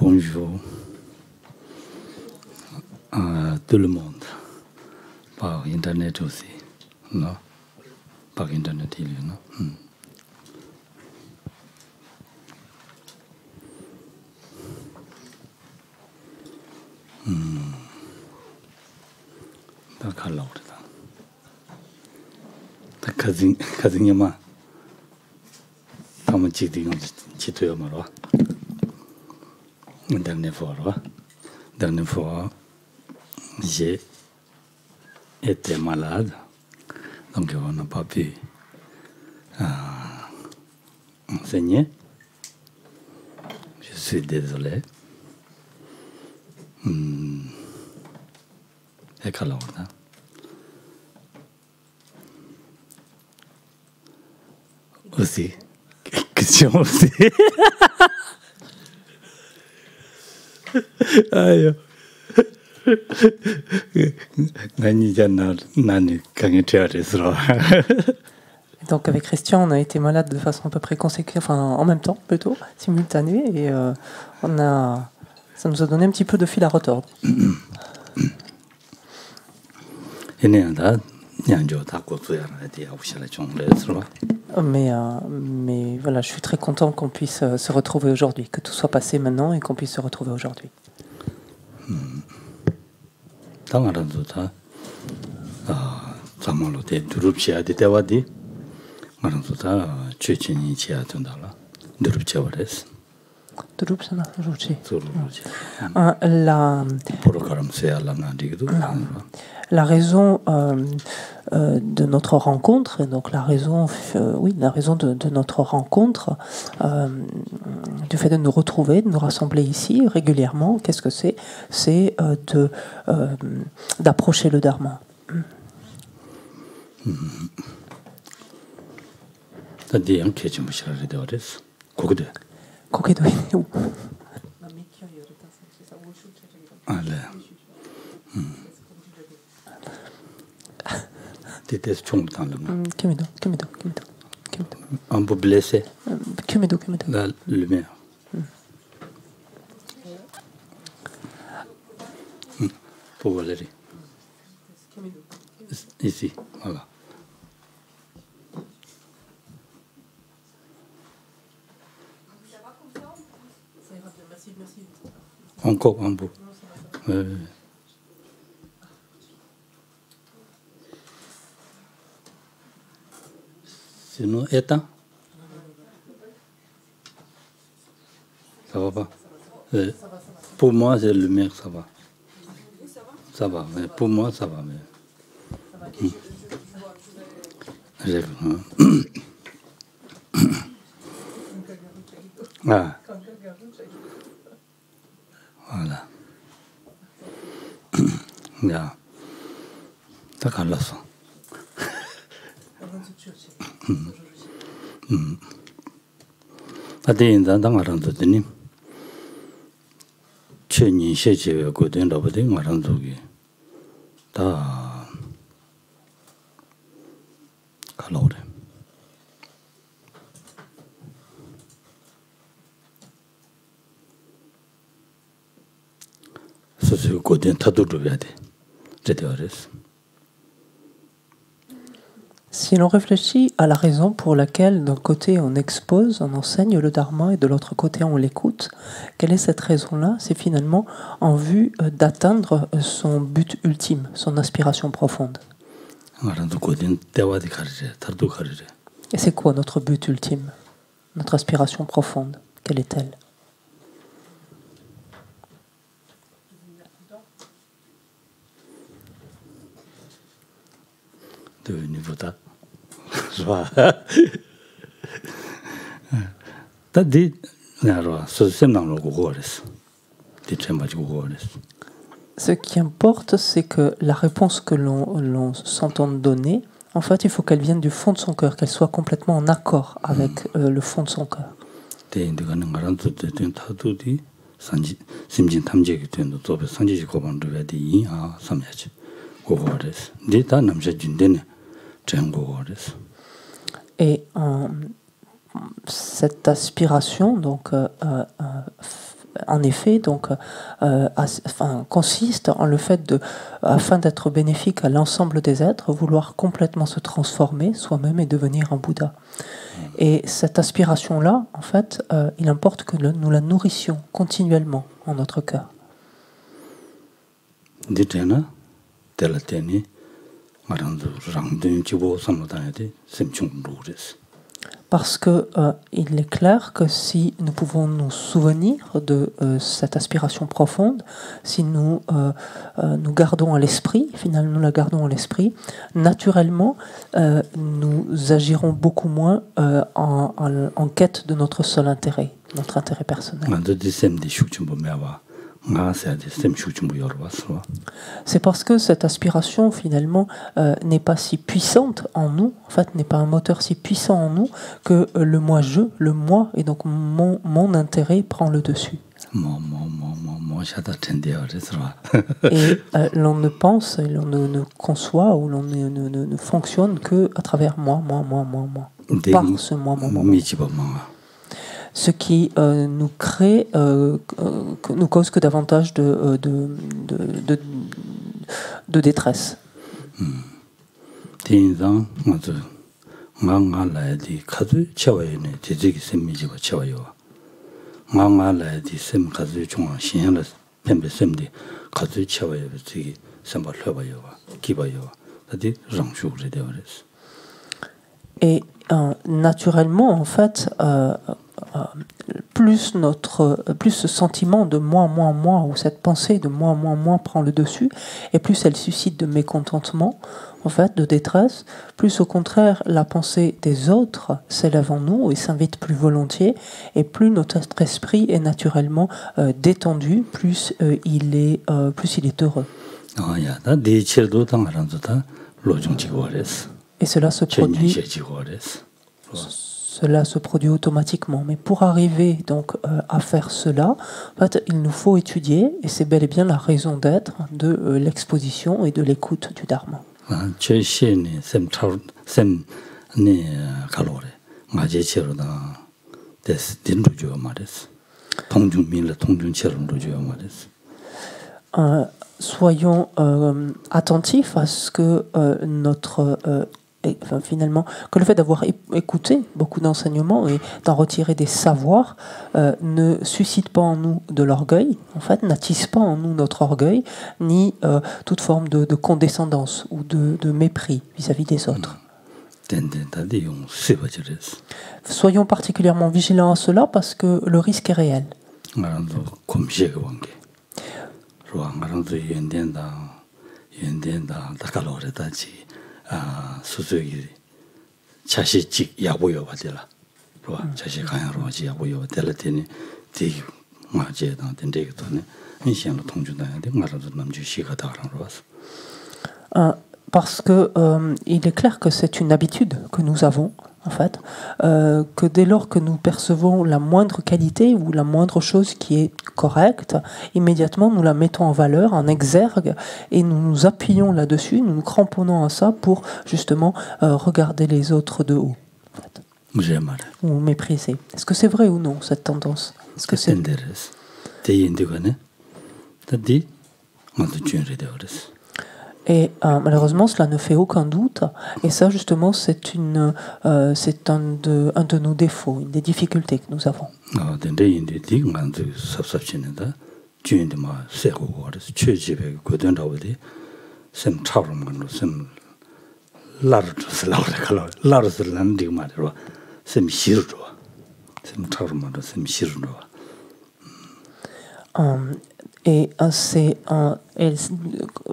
Bonjour à tout le monde, par Internet aussi, non? Par Internet, il y a, non? D'accord, là. Kazinyaman, comment tu dis, tu te vois, dernière fois, j'ai été malade, donc on n'a pas pu enseigner. Je suis désolé. Et alors, là. Aussi, question aussi. Aïe. Donc avec Christian, on a été malade de façon à peu près conséquente, enfin en même temps plutôt, simultanée, et ça nous a donné un petit peu de fil à retordre. Mais voilà, je suis très content qu'on puisse se retrouver aujourd'hui, que tout soit passé maintenant et qu'on puisse se retrouver aujourd'hui. La raison de notre rencontre, et donc la raison de notre rencontre, du fait de nous retrouver, de nous rassembler ici régulièrement, qu'est-ce que c'est? C'est d'approcher le Dharma. Un peu blessé. La lumière. Pour Valérie. Ici, voilà. Encore un peu. Sinon, éteint. Ça va pas. Pour moi, c'est le lumière, ça va. Ça va, mais pour moi, ça va. Ah. Voilà. Ya. D'accord, là, ça. Adéinda dans Arandotini. Cheni Sheche Godin Robin Arandogi. Da Calore. So Godin Taduruviade. Jeteores. Si l'on réfléchit à la raison pour laquelle d'un côté on expose, on enseigne le Dharma et de l'autre côté on l'écoute, quelle est cette raison-là? C'est finalement en vue d'atteindre son but ultime, son aspiration profonde. Et c'est quoi notre but ultime? Notre aspiration profonde, quelle est-elle? Devenir Ce qui importe, c'est que la réponse que l'on s'entende donner, en fait, il faut qu'elle vienne du fond de son cœur, qu'elle soit complètement en accord avec le fond de son cœur. Et cette aspiration, donc, en effet, donc, consiste en le fait afin d'être bénéfique à l'ensemble des êtres, vouloir complètement se transformer soi-même et devenir un Bouddha. Et cette aspiration-là, en fait, il importe que nous la nourrissions continuellement en notre cœur. Parce que il est clair que si nous pouvons nous souvenir de cette aspiration profonde, si nous gardons à l'esprit, finalement nous la gardons à l'esprit, naturellement nous agirons beaucoup moins en quête de notre seul intérêt, notre intérêt personnel. C'est parce que cette aspiration, finalement, n'est pas si puissante en nous, en fait, n'est pas un moteur si puissant en nous, que le moi-je, le moi, et donc mon intérêt prend le dessus. Et l'on ne pense, l'on ne conçoit, ou l'on ne fonctionne qu'à travers moi. Par ce moi. Ce qui nous crée, nous cause que davantage de détresse. Et naturellement, en fait, plus ce sentiment de moi, ou cette pensée de moi prend le dessus, et plus elle suscite de mécontentement, en fait, de détresse, plus au contraire la pensée des autres s'élève en nous et s'invite plus volontiers, et plus notre esprit est naturellement détendu, plus il est heureux. Et cela se produit automatiquement. Mais pour arriver donc à faire cela, en fait, il nous faut étudier, et c'est bel et bien la raison d'être de l'exposition et de l'écoute du Dharma. Soyons attentifs à ce que finalement, que le fait d'avoir écouté beaucoup d'enseignements et d'en retirer des savoirs ne suscite pas en nous de l'orgueil, en fait, n'attise pas en nous notre orgueil, ni toute forme de condescendance ou de mépris vis-à-vis des autres. Soyons particulièrement vigilants à cela parce que le risque est réel. Parce que il est clair que c'est une habitude que nous avons, en fait, que dès lors que nous percevons la moindre qualité ou la moindre chose qui est correcte, immédiatement nous la mettons en valeur, en exergue, et nous nous appuyons là-dessus, nous nous cramponnons à ça pour justement regarder les autres de haut, en fait. Ou mépriser. Est-ce que c'est vrai ou non, cette tendance? Est-ce que c'est... Et malheureusement, cela ne fait aucun doute. Et ça, justement, c'est un de nos défauts, une des difficultés que nous avons. Et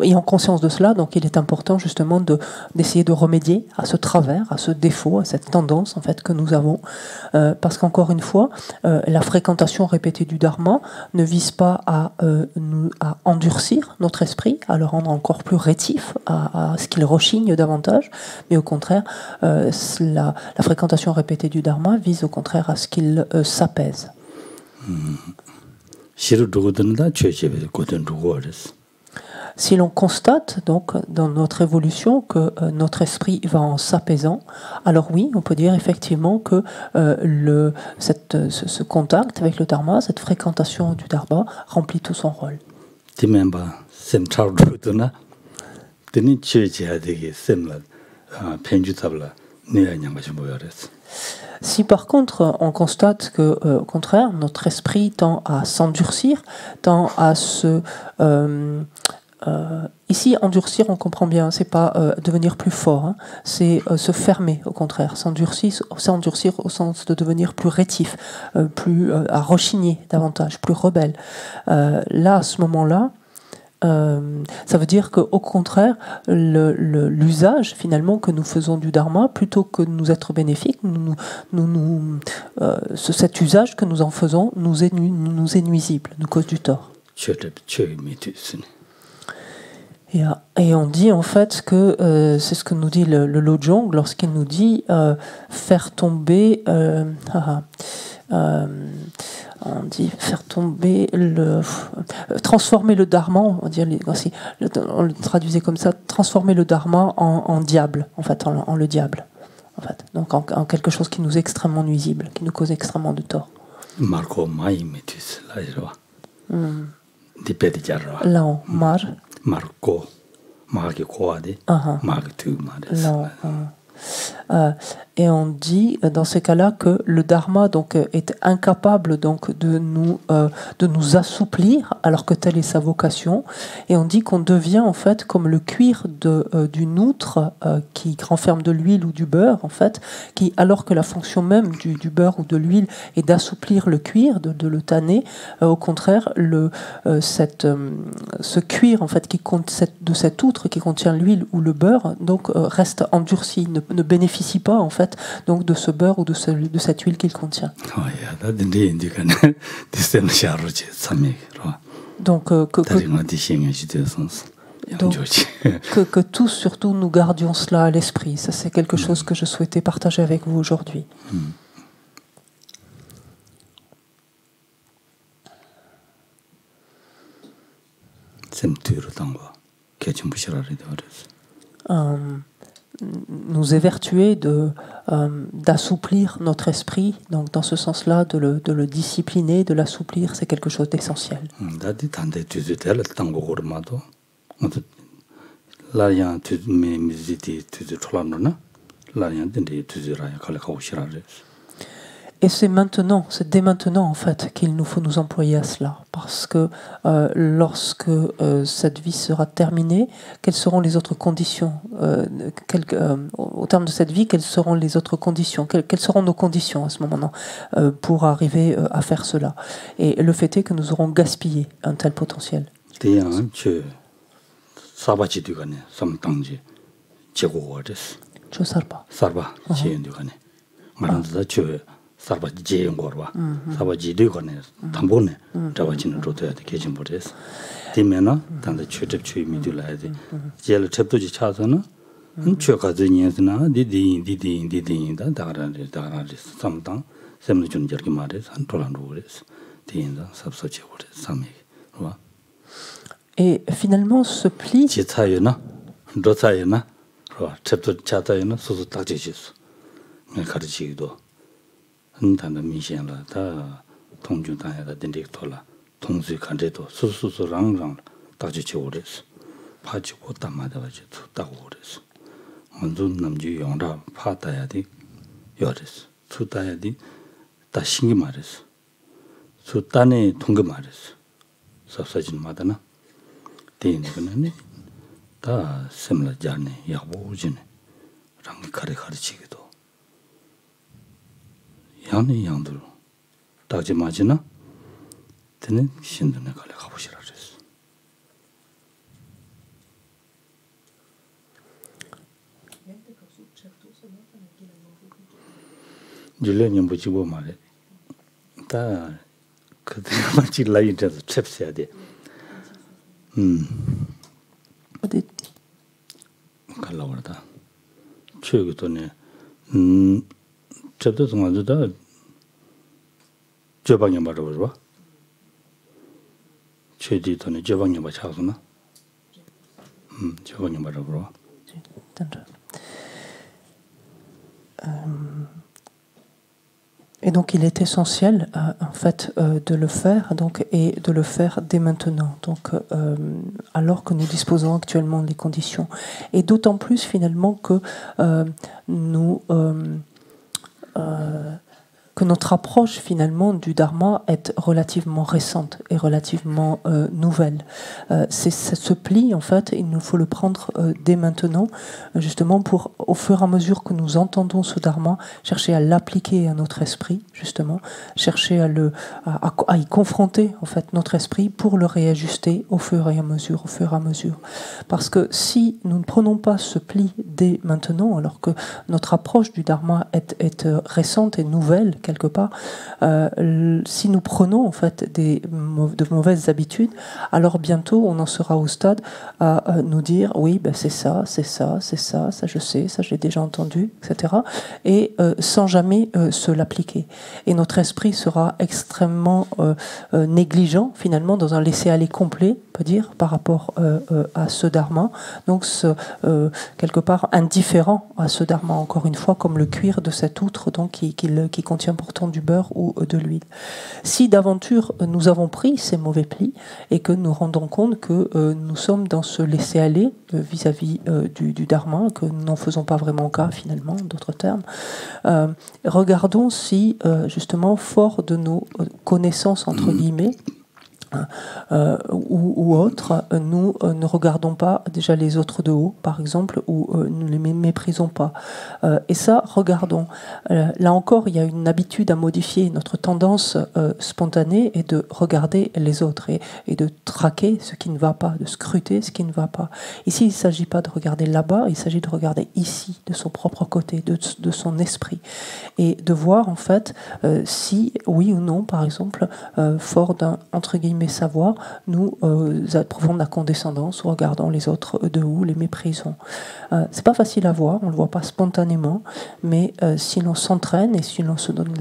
ayant conscience de cela, donc il est important justement d'essayer de remédier à ce travers, à ce défaut, à cette tendance en fait que nous avons, parce qu'encore une fois, la fréquentation répétée du Dharma ne vise pas à endurcir notre esprit, à le rendre encore plus rétif, à ce qu'il rechigne davantage, mais au contraire, la fréquentation répétée du Dharma vise au contraire à ce qu'il s'apaise. Si l'on constate donc dans notre évolution que notre esprit va en s'apaisant, alors oui, on peut dire effectivement que ce contact avec le Dharma, cette fréquentation du Dharma, remplit tout son rôle. Si par contre on constate que, au contraire, notre esprit tend à s'endurcir, tend à se... ici, endurcir, on comprend bien, c'est pas devenir plus fort, hein, c'est se fermer, au contraire, s'endurcir au sens de devenir plus rétif, plus à rechigner davantage, plus rebelle. Là, à ce moment-là, ça veut dire qu'au contraire, l'usage finalement que nous faisons du Dharma, plutôt que de nous être bénéfique, cet usage que nous en faisons nous est nuisible, nous cause du tort. Et on dit en fait que c'est ce que nous dit le Lojong lorsqu'il nous dit faire tomber. On dit faire tomber transformer le dharma, on le traduisait comme ça, transformer le dharma en diable, en fait, en le diable, en fait, donc en quelque chose qui nous est extrêmement nuisible, qui nous cause extrêmement de tort. Marco et on dit dans ces cas-là que le dharma donc est incapable donc de nous assouplir alors que telle est sa vocation, et on dit qu'on devient en fait comme le cuir d'une outre qui renferme de l'huile ou du beurre, en fait, qui, alors que la fonction même du beurre ou de l'huile est d'assouplir le cuir, de le tanner, au contraire ce cuir en fait de cette outre qui contient l'huile ou le beurre donc reste endurci, ne bénéficie pas en fait donc de ce beurre ou de cette huile qu'il contient. Donc que tous surtout nous gardions cela à l'esprit. Ça, c'est quelque chose que je souhaitais partager avec vous aujourd'hui. Nous évertuer d'assouplir notre esprit, donc dans ce sens-là, de le discipliner, de l'assouplir, c'est quelque chose d'essentiel. Et c'est dès maintenant en fait qu'il nous faut nous employer à cela, parce que lorsque cette vie sera terminée, quelles seront les autres conditions au terme de cette vie, quelles seront les autres conditions, quelles seront nos conditions à ce moment-là pour arriver à faire cela. Et le fait est que nous aurons gaspillé un tel potentiel. sarba je ngorwa sarba ji de gone tambone tawa chin ro de kejin bores dimena dan de chötep chöy mi dula de jel chepto ji chaso na chö ka de nyes na di da da samdang semle chun jer ki mare san tolan res din da sabso che bores sami wa. Et finalement ce pli ji chayo na do chayo na ro chepto chayo na so so tak ji su me 가르치기도 한단다 미시엔라 다 통중단에다 딘릭토라 통수이 간제도 수수수랑랑 다지치 오레스 파지고 담마다 가지고 따고 오레스 먼저 남주 용라 파다야디 요레스 수다야디 다 신기 말레스 수단에 통거 말레스 섭사진 마다나 데이네그네 다 셈라 자네 야보우진네 랑 가르치기도 양이 양들 다지 맞으나 되는 신도네 갈래 가보시라 그랬어. 줄레님 보지 뭐 말해. 다 그때 마치 라이트에서 챕스야 돼. 어디 갈라 그러다. 최고도네 챕터 동안도 저방에 말아봐. 최디도는 저방에 맞춰서나. 저거는 말하고. Et donc il est essentiel en fait de le faire et de le faire dès maintenant, donc alors que nous disposons actuellement des conditions, et d'autant plus finalement que que notre approche finalement du Dharma est relativement récente et relativement nouvelle. Ce pli, en fait, il nous faut le prendre dès maintenant, justement pour, au fur et à mesure que nous entendons ce Dharma, chercher à l'appliquer à notre esprit, justement, chercher à y confronter en fait notre esprit pour le réajuster au fur et à mesure, Parce que si nous ne prenons pas ce pli dès maintenant, alors que notre approche du Dharma est récente et nouvelle, quelque part, si nous prenons en fait de mauvaises habitudes, alors bientôt on en sera au stade à nous dire oui, ben c'est ça je sais, ça j'ai déjà entendu, etc. Et sans jamais se l'appliquer. Et notre esprit sera extrêmement négligent finalement, dans un laisser-aller complet, on peut dire, par rapport à ce dharma. Donc quelque part indifférent à ce dharma, encore une fois, comme le cuir de cette outre donc, qui contient pourtant du beurre ou de l'huile. Si d'aventure nous avons pris ces mauvais plis et que nous rendons compte que nous sommes dans ce laisser-aller vis-à-vis du dharma, que nous n'en faisons pas vraiment cas finalement, d'autres termes, regardons si justement, fort de nos connaissances entre guillemets, ou autres, nous ne regardons pas déjà les autres de haut, par exemple, ou nous ne les méprisons pas. Et ça, regardons. Là encore, il y a une habitude à modifier. Notre tendance spontanée est de regarder les autres et de traquer ce qui ne va pas, de scruter ce qui ne va pas. Ici, il ne s'agit pas de regarder là-bas, il s'agit de regarder ici, de son propre côté, de son esprit. Et de voir, en fait, si, oui ou non, par exemple, fort d'un, entre guillemets, savoir, nous approuvons de la condescendance ou regardons les autres de haut, les méprisons. C'est pas facile à voir, on le voit pas spontanément, mais si l'on s'entraîne et si l'on se donne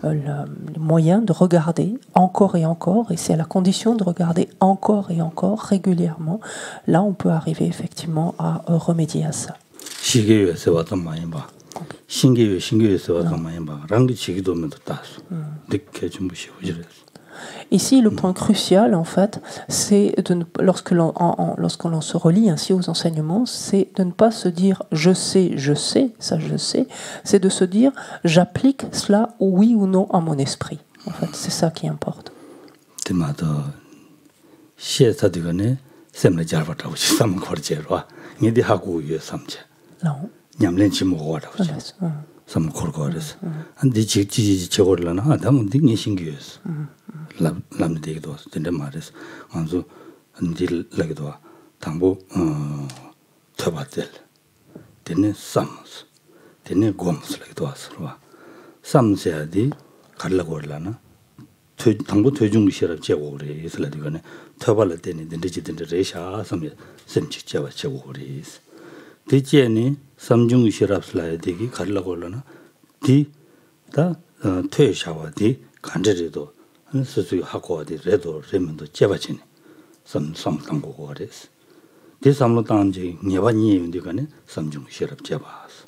le moyen de regarder encore et encore, et c'est à la condition de regarder encore et encore régulièrement, là on peut arriver effectivement à remédier à ça. Ici, le point crucial, en fait, c'est lorsque l'on se relie ainsi aux enseignements, c'est de ne pas se dire je sais, ça je sais, c'est de se dire j'applique cela oui ou non à mon esprit. En fait, c'est ça qui importe. Some corgores and the chigorlana, Adam dignishing years. Lamdigos, the Maris, Anzo, and the Legdoa, Tambo Tobatel. Then Sams, then Goms like to us. Some say the Carlagorlana, Tambo Tojung Sheriff Chewori is like Tobala, then the digit Resha, some Semchichava Cheworis. The Jenny, some young sheriffs like the Carlagolana, the Toyshawa, the Candrido, and Susu Hako, the Red or Raymond Chavachin, some Tango Gores. This Amlotanji never knew the Gane, some young sheriff Javas.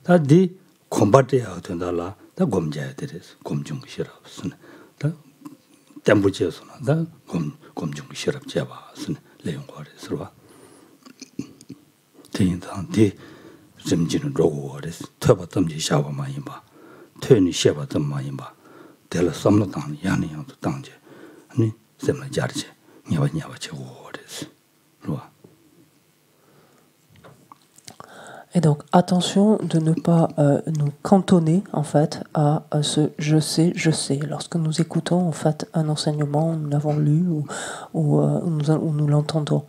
That the combat out in the la, the Gomja did is, Gomjung sheriffs, the temperatures, the Gomjung sheriff Javas, Leon Gores. The Jimjin Rogores, Tubatum Shawa Mayimba, Turny Shebatum Mayimba, Della Samlatan, Yani on the Tanje, and Semla Jarge, Nyavache Wars. Et donc, attention de ne pas nous cantonner, en fait, à ce « je sais ». Lorsque nous écoutons, en fait, un enseignement, nous l'avons lu ou nous l'entendons.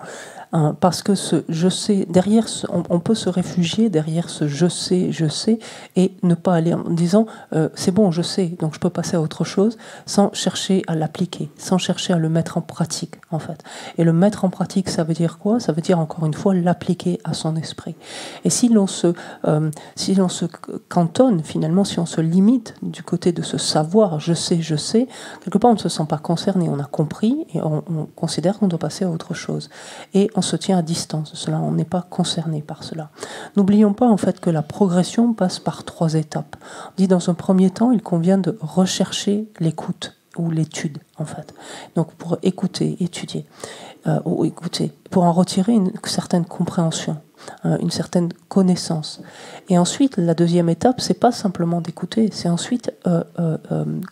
Parce que ce « je sais », derrière, on peut se réfugier derrière ce « je sais » et ne pas aller en disant « c'est bon, je sais, donc je peux passer à autre chose », sans chercher à l'appliquer, sans chercher à le mettre en pratique, en fait. Et le mettre en pratique, ça veut dire quoi? Ça veut dire, encore une fois, l'appliquer à son esprit. Et si l'on se cantonne, finalement, si on se limite du côté de ce savoir « je sais », quelque part, on ne se sent pas concerné, on a compris et on considère qu'on doit passer à autre chose. Et on se tient à distance de cela, on n'est pas concerné par cela. N'oublions pas en fait que la progression passe par 3 étapes. On dit dans un premier temps, il convient de rechercher l'écoute ou l'étude en fait. Donc pour écouter, étudier, ou écouter, pour en retirer une certaine compréhension, une certaine connaissance. Et ensuite, la deuxième étape, c'est pas simplement d'écouter, c'est ensuite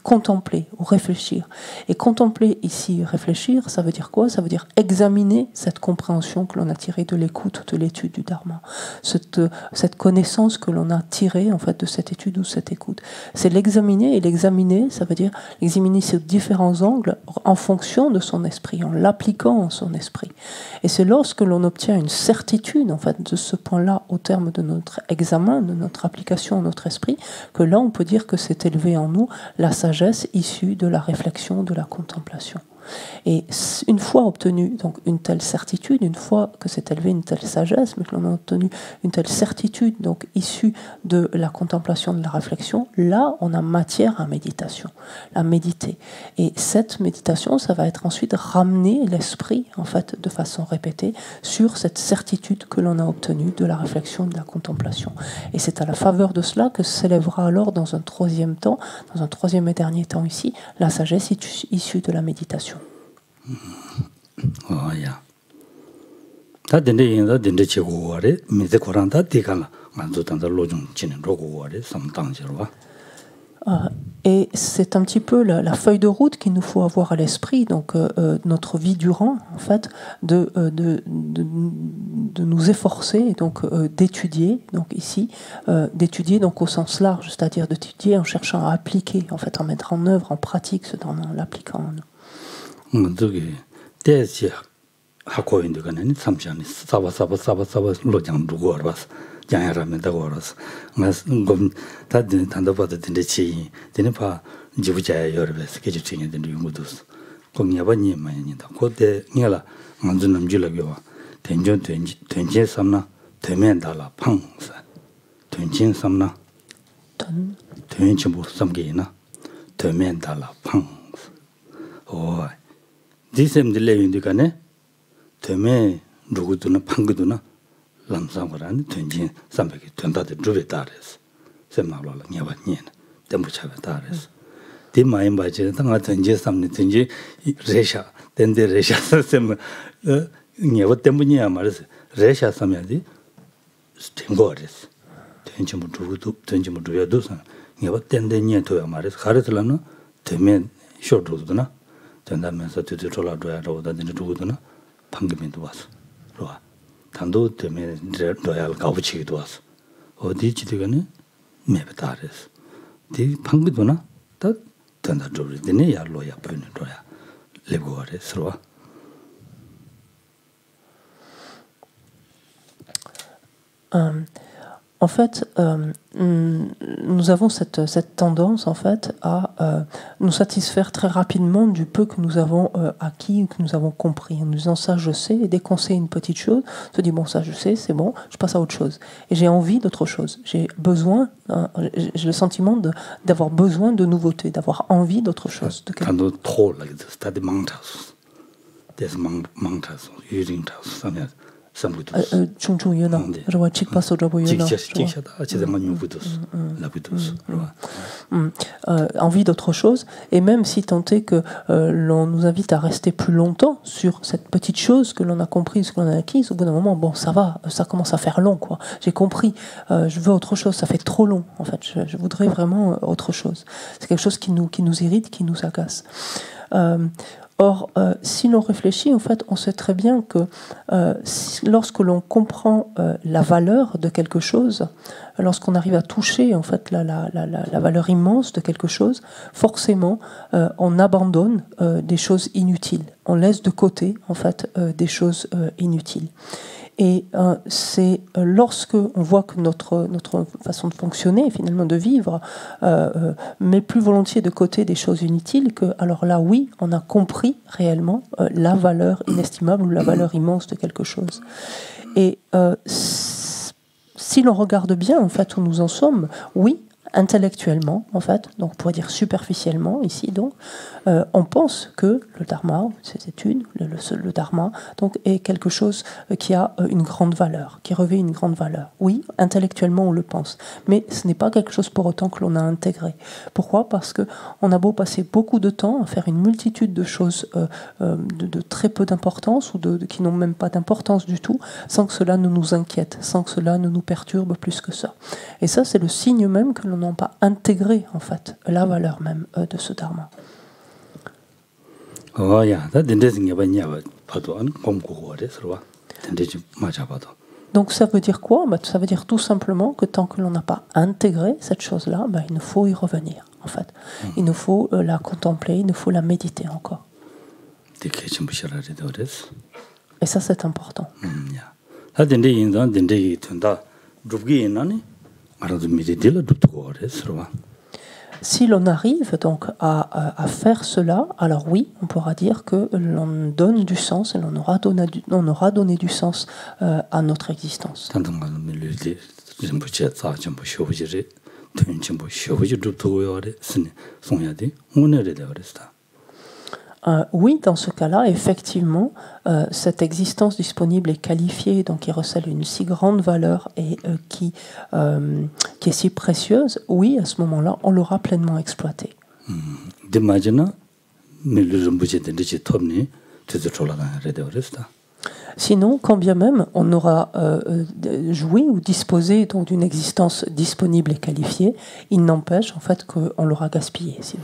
contempler ou réfléchir. Et contempler ici, réfléchir, ça veut dire quoi? Ça veut dire examiner cette compréhension que l'on a tirée de l'écoute ou de l'étude du Dharma, cette connaissance que l'on a tirée en fait de cette étude ou cette écoute. C'est l'examiner, et l'examiner, ça veut dire l'examiner sur différents angles en fonction de son esprit, en l'appliquant en son esprit. Et c'est lorsque l'on obtient une certitude en fait de ce point-là au terme de notre examen, de notre application à notre esprit, que là on peut dire que s'est élevée en nous la sagesse issue de la réflexion, de la contemplation. Et une fois obtenu donc une telle certitude, une fois que s'est élevée une telle sagesse, mais que l'on a obtenu une telle certitude donc issue de la contemplation, de la réflexion, là on a matière à méditation, à méditer. Et cette méditation, ça va être ensuite ramener l'esprit en fait de façon répétée sur cette certitude que l'on a obtenue de la réflexion, de la contemplation. Et c'est à la faveur de cela que s'élèvera alors dans un troisième temps, dans un troisième et dernier temps ici, la sagesse issue de la méditation. Oh yeah. Ta dende yinda dende che go ware, me de koranda tikala, manzo tanda lojung chinen ro go ware, samtang jirwa. Et c'est un petit peu la feuille de route qu'il nous faut avoir à l'esprit, donc notre vie durant, en fait, de nous efforcer, donc d'étudier, donc ici, d'étudier donc au sens large, c'est-à-dire d'étudier en cherchant à appliquer, en fait, à mettre en œuvre, en pratique ce en l'appliquant en nous. 저기 대지 하고 있는 거는 삼천이 사바 로장 두고 알아서 장야라면 다고 알아서 그 다들 단도받을 텐데 치 되는 봐 지부자에 여러분서 계속 진행된 연구도 공녀반이 많이다 그때 내가 먼저 남질라고 된전 된제 삼나 되면 달라 팡사 된진 삼나 된지 뭐 삼게나 되면 달라 팡 오 디셈들 레윈디가네 되면 누구도나 판거도나 람상거라는 된진 삼백이 된다들 주베다레스 셈나로라 녀바니엔 템부차베다레스 디마인 바제 당아 된지 삼니 된지 레샤 된데 레샤 셈 녀바 때문이야 말스 레샤 삼야디 된거레스 된지 뭐 누구도 된지 뭐 누구도 녀바 된데 녀도야 말스 가르들라는 되면 쇼도도나 된다면서 뒤돌아 줘야 되는 누구도나 방금에도 왔어. 로아. 단도 때문에 로얄 가부치기도 왔어. 어디 지대가네 매베다레스. 디 방금도나 다 된다 줘리 되네 야로야 보이는 로야. 레고아레스 로아. En fait, nous avons cette tendance en fait à nous satisfaire très rapidement du peu que nous avons acquis ou que nous avons compris. En nous disant ça je sais, et dès qu'on sait une petite chose, on se dit bon ça je sais, c'est bon, je passe à autre chose. Et j'ai envie d'autre chose. J'ai besoin, j'ai le sentiment d'avoir besoin de nouveautés, d'avoir envie d'autre chose. Envie d'autre chose, et même si tant est que l'on nous invite à rester plus longtemps sur cette petite chose que l'on a comprise, que l'on a acquise, au bout d'un moment, bon ça va, ça commence à faire long quoi. J'ai compris, je veux autre chose, ça fait trop long en fait. Je voudrais vraiment autre chose. C'est quelque chose qui nous irrite, qui nous agace. Or, si l'on réfléchit, en fait, on sait très bien que lorsque l'on comprend la valeur de quelque chose, lorsqu'on arrive à toucher en fait la valeur immense de quelque chose, forcément, on abandonne des choses inutiles. On laisse de côté en fait des choses inutiles. Et c'est lorsque on voit que notre façon de fonctionner, finalement de vivre, met plus volontiers de côté des choses inutiles que, alors là, oui, on a compris réellement la valeur inestimable ou la valeur immense de quelque chose. Et si l'on regarde bien, en fait, où nous en sommes, oui, intellectuellement, en fait, donc on pourrait dire superficiellement ici, donc, on pense que le dharma, ces études, le dharma, donc, est quelque chose qui a une grande valeur, qui revêt une grande valeur. Oui, intellectuellement on le pense, mais ce n'est pas quelque chose pour autant que l'on a intégré. Pourquoi? Parce que on a beau passer beaucoup de temps à faire une multitude de choses de très peu d'importance ou qui n'ont même pas d'importance du tout, sans que cela ne nous inquiète, sans que cela ne nous perturbe plus que ça. Et ça, c'est le signe même que l'on n'a pas intégré, en fait, la valeur même de ce dharma. Donc ça veut dire quoi? Ça veut dire tout simplement que tant que l'on n'a pas intégré cette chose-là, il nous faut y revenir, en fait. Il nous faut la contempler, il nous faut la méditer encore. Et ça, c'est important. Si l'on arrive donc à faire cela, alors oui, on pourra dire que l'on donne du sens et on aura donné du sens à notre existence. Oui, dans ce cas-là, effectivement, cette existence disponible et qualifiée, donc qui recèle une si grande valeur et qui est si précieuse, oui, à ce moment-là, on l'aura pleinement exploitée. Sinon, quand bien même on aura joui ou disposé donc d'une existence disponible et qualifiée, il n'empêche en fait qu'on l'aura gaspillée. Sinon.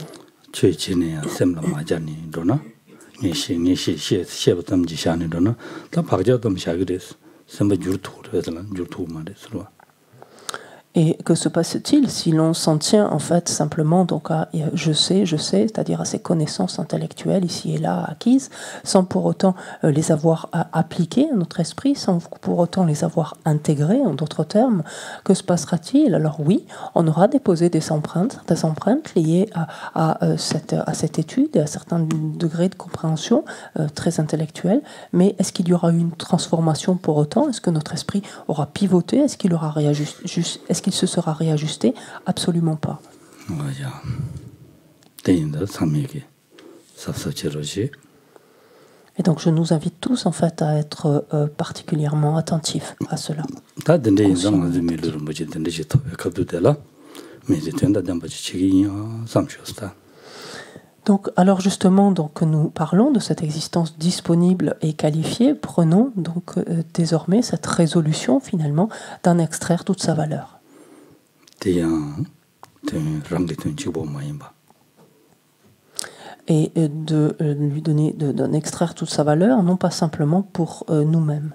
Et que se passe-t-il si l'on s'en tient en fait simplement donc à je sais, c'est-à-dire à ces connaissances intellectuelles ici et là acquises, sans pour autant les avoir appliquées à notre esprit, sans pour autant les avoir intégrées, en d'autres termes, que se passera-t-il? Alors oui, on aura déposé des empreintes liées à cette étude, à certains degrés de compréhension très intellectuelle, mais est-ce qu'il y aura eu une transformation pour autant? Est-ce que notre esprit aura pivoté? Est-ce qu'il aura qu'il se sera réajusté? Absolument pas. Et donc je nous invite tous en fait à être particulièrement attentifs à cela. Donc, alors justement, donc, nous parlons de cette existence disponible et qualifiée. Prenons donc désormais cette résolution finalement d'en extraire toute sa valeur. Et de lui donner, d'en extraire toute sa valeur, non pas simplement pour nous-mêmes.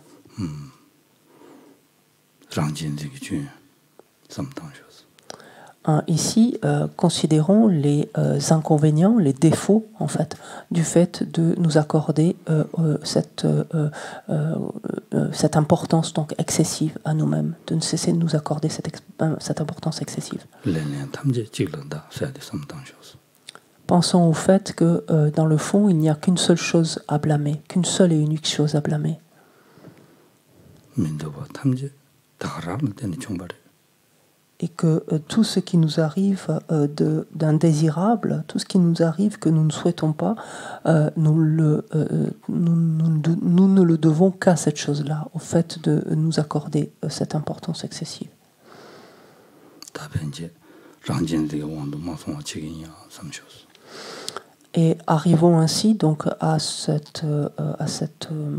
Ici, considérons les inconvénients, les défauts, en fait, du fait de nous accorder cette importance donc excessive à nous-mêmes, de ne cesser de nous accorder cette importance excessive. Pensons au fait que, dans le fond, il n'y a qu'une seule chose à blâmer, qu'une seule et unique chose à blâmer. Et que tout ce qui nous arrive d'indésirable, tout ce qui nous arrive que nous ne souhaitons pas, nous ne le devons qu'à cette chose-là, au fait de nous accorder cette importance excessive. Et arrivons ainsi donc à cette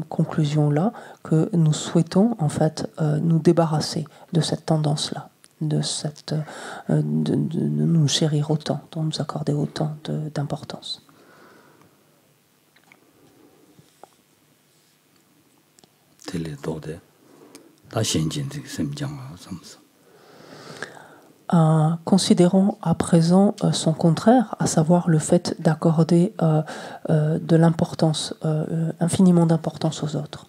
conclusion-là que nous souhaitons en fait nous débarrasser de cette tendance-là. De nous chérir autant, de nous accorder autant d'importance. Considérons à présent son contraire, à savoir le fait d'accorder de l'importance, infiniment d'importance aux autres.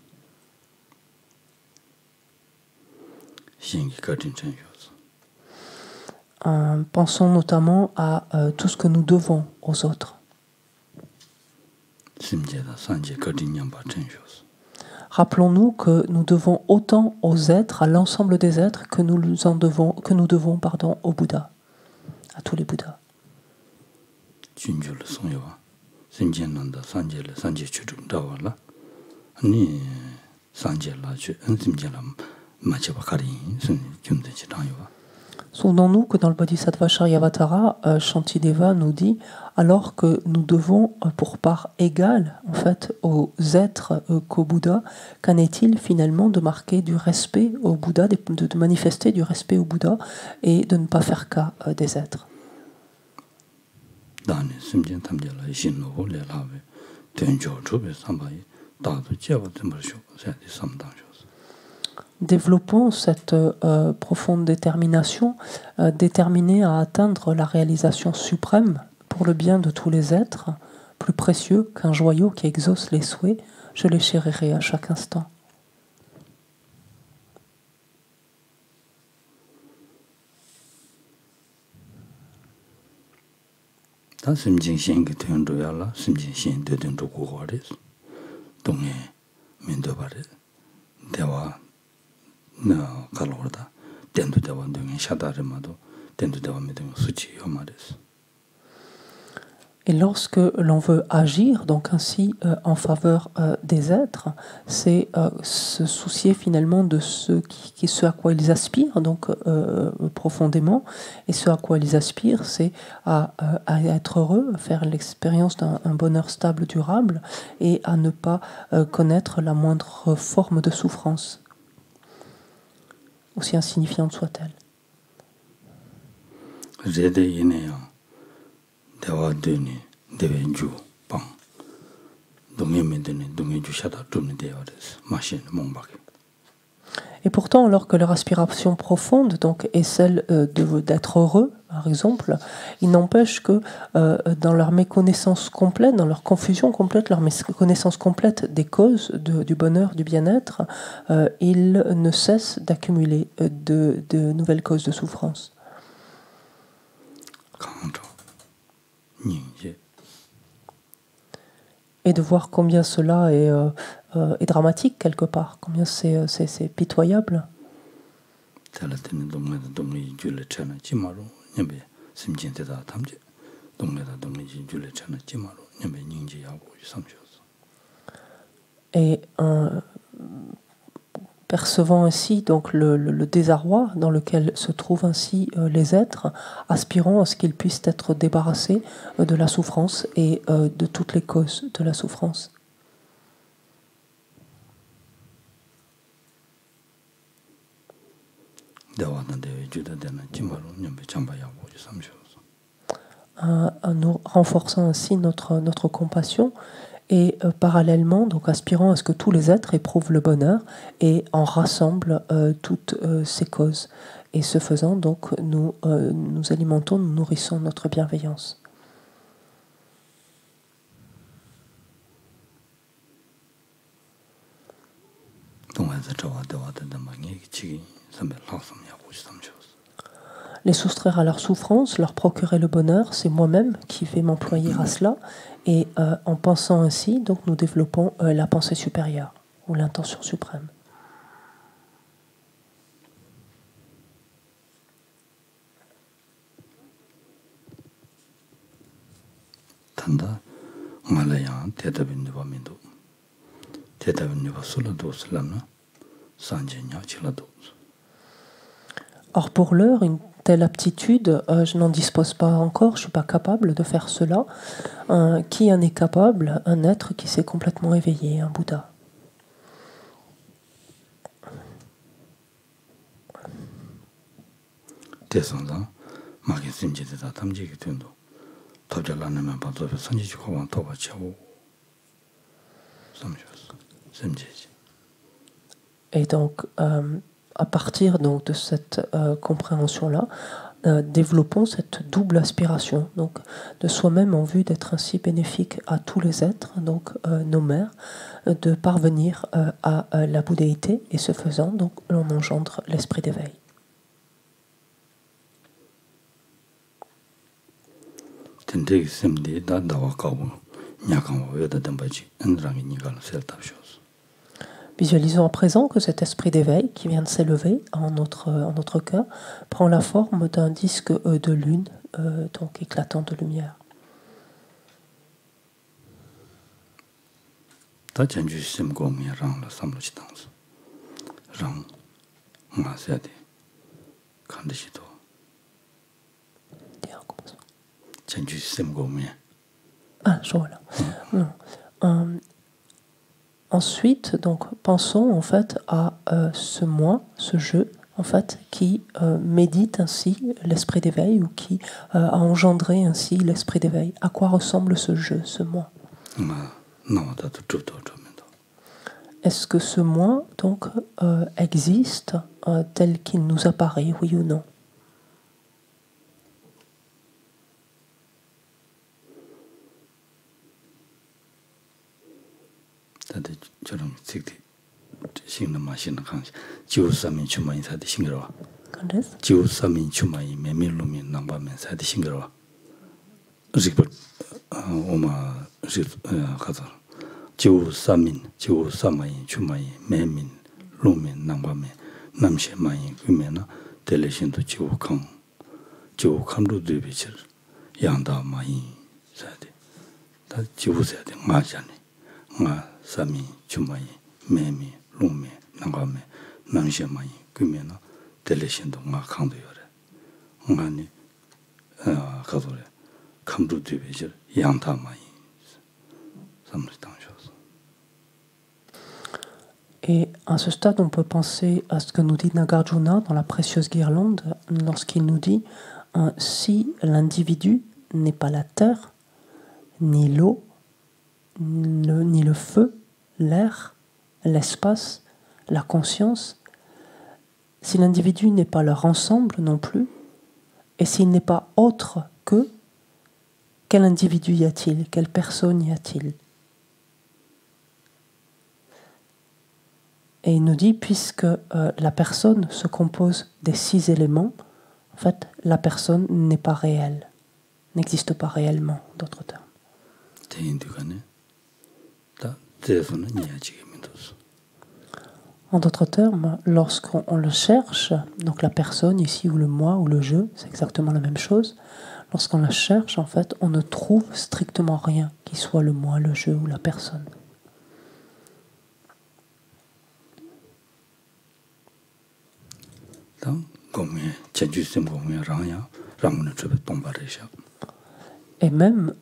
Pensons notamment à tout ce que nous devons aux autres. Rappelons-nous que nous devons autant aux êtres, à l'ensemble des êtres, que nous devons au Bouddha. à tous les Bouddhas. Souvenons-nous que dans le Bodhisattva Charyavatara, Shantideva nous dit alors que nous devons, pour part égale, en fait, aux êtres qu'au Bouddha, qu'en est-il finalement de marquer du respect au Bouddha, de manifester du respect au Bouddha et de ne pas faire cas des êtres. Développons cette profonde détermination, déterminée à atteindre la réalisation suprême pour le bien de tous les êtres, plus précieux qu'un joyau qui exauce les souhaits, je les chérirai à chaque instant. Et lorsque l'on veut agir, donc ainsi en faveur des êtres, c'est se soucier finalement de ce à quoi ils aspirent, donc profondément, et ce à quoi ils aspirent, c'est à être heureux, à faire l'expérience d'un bonheur stable, durable, et à ne pas connaître la moindre forme de souffrance, aussi insignifiante soit-elle. Et pourtant, alors que leur aspiration profonde donc, est celle d'être heureux, par exemple, il n'empêche que dans leur méconnaissance complète, dans leur confusion complète, leur méconnaissance complète des causes du bonheur, du bien-être, ils ne cessent d'accumuler de nouvelles causes de souffrance. Et de voir combien cela est dramatique quelque part, combien c'est pitoyable. Et percevant ainsi donc le désarroi dans lequel se trouvent ainsi les êtres, aspirant à ce qu'ils puissent être débarrassés de la souffrance et de toutes les causes de la souffrance. En nous renforçant ainsi notre compassion, et parallèlement, donc aspirant à ce que tous les êtres éprouvent le bonheur et en rassemblent toutes ces causes. Et ce faisant, donc, nous alimentons, nous nourrissons notre bienveillance. Les soustraire à leur souffrance, leur procurer le bonheur, c'est moi-même qui vais m'employer à cela. Et en pensant ainsi, donc, nous développons la pensée supérieure ou l'intention suprême. Or, pour l'heure, une telle aptitude, je n'en dispose pas encore, je ne suis pas capable de faire cela. Qui en est capable? Un être qui s'est complètement éveillé, un Bouddha. Et donc, à partir donc, de cette compréhension-là, développons cette double aspiration, donc de soi-même en vue d'être ainsi bénéfique à tous les êtres, donc nos mères, de parvenir à la bouddhéité, et ce faisant, donc, l'on engendre l'esprit d'éveil. Visualisons à présent que cet esprit d'éveil qui vient de s'élever en notre cœur prend la forme d'un disque de lune, donc éclatant de lumière. Ah, je vois là. Ensuite, donc, pensons en fait à ce moi, ce je, en fait, qui médite ainsi l'esprit d'éveil ou qui a engendré ainsi l'esprit d'éveil. À quoi ressemble ce je, ce moi? Est-ce que ce moi, donc, existe tel qu'il nous apparaît, oui ou non? jiwu samin, jiwu samayin, chumayin, memin, lumin, nangpamin, namshe mayin, kumena, teleshinto jiwu kamru dhubichir, yangda mayin, sayade. Da jiwu sayade, nga jani, nga samin, chumayin, memin, lumin, nangpamin, namshe mayin, kumena, teleshinto nga kangdo yore. Nga ni, kadore, kamru dhubichir, yangda mayin, samri tangsho. Et à ce stade, on peut penser à ce que nous dit Nagarjuna dans la précieuse guirlande, lorsqu'il nous dit si l'individu n'est pas la terre, ni l'eau, ni le feu, l'air, l'espace, la conscience, si l'individu n'est pas leur ensemble non plus, et s'il n'est pas autre que, quel individu y a-t-il? Quelle personne y a-t-il? Et il nous dit, puisque la personne se compose des 6 éléments, en fait, la personne n'est pas réelle, n'existe pas réellement, d'autres termes. En d'autres termes, lorsqu'on le cherche, donc la personne ici, ou le moi, ou le je, c'est exactement la même chose, lorsqu'on la cherche, en fait, on ne trouve strictement rien qui soit le moi, le je ou la personne. Et même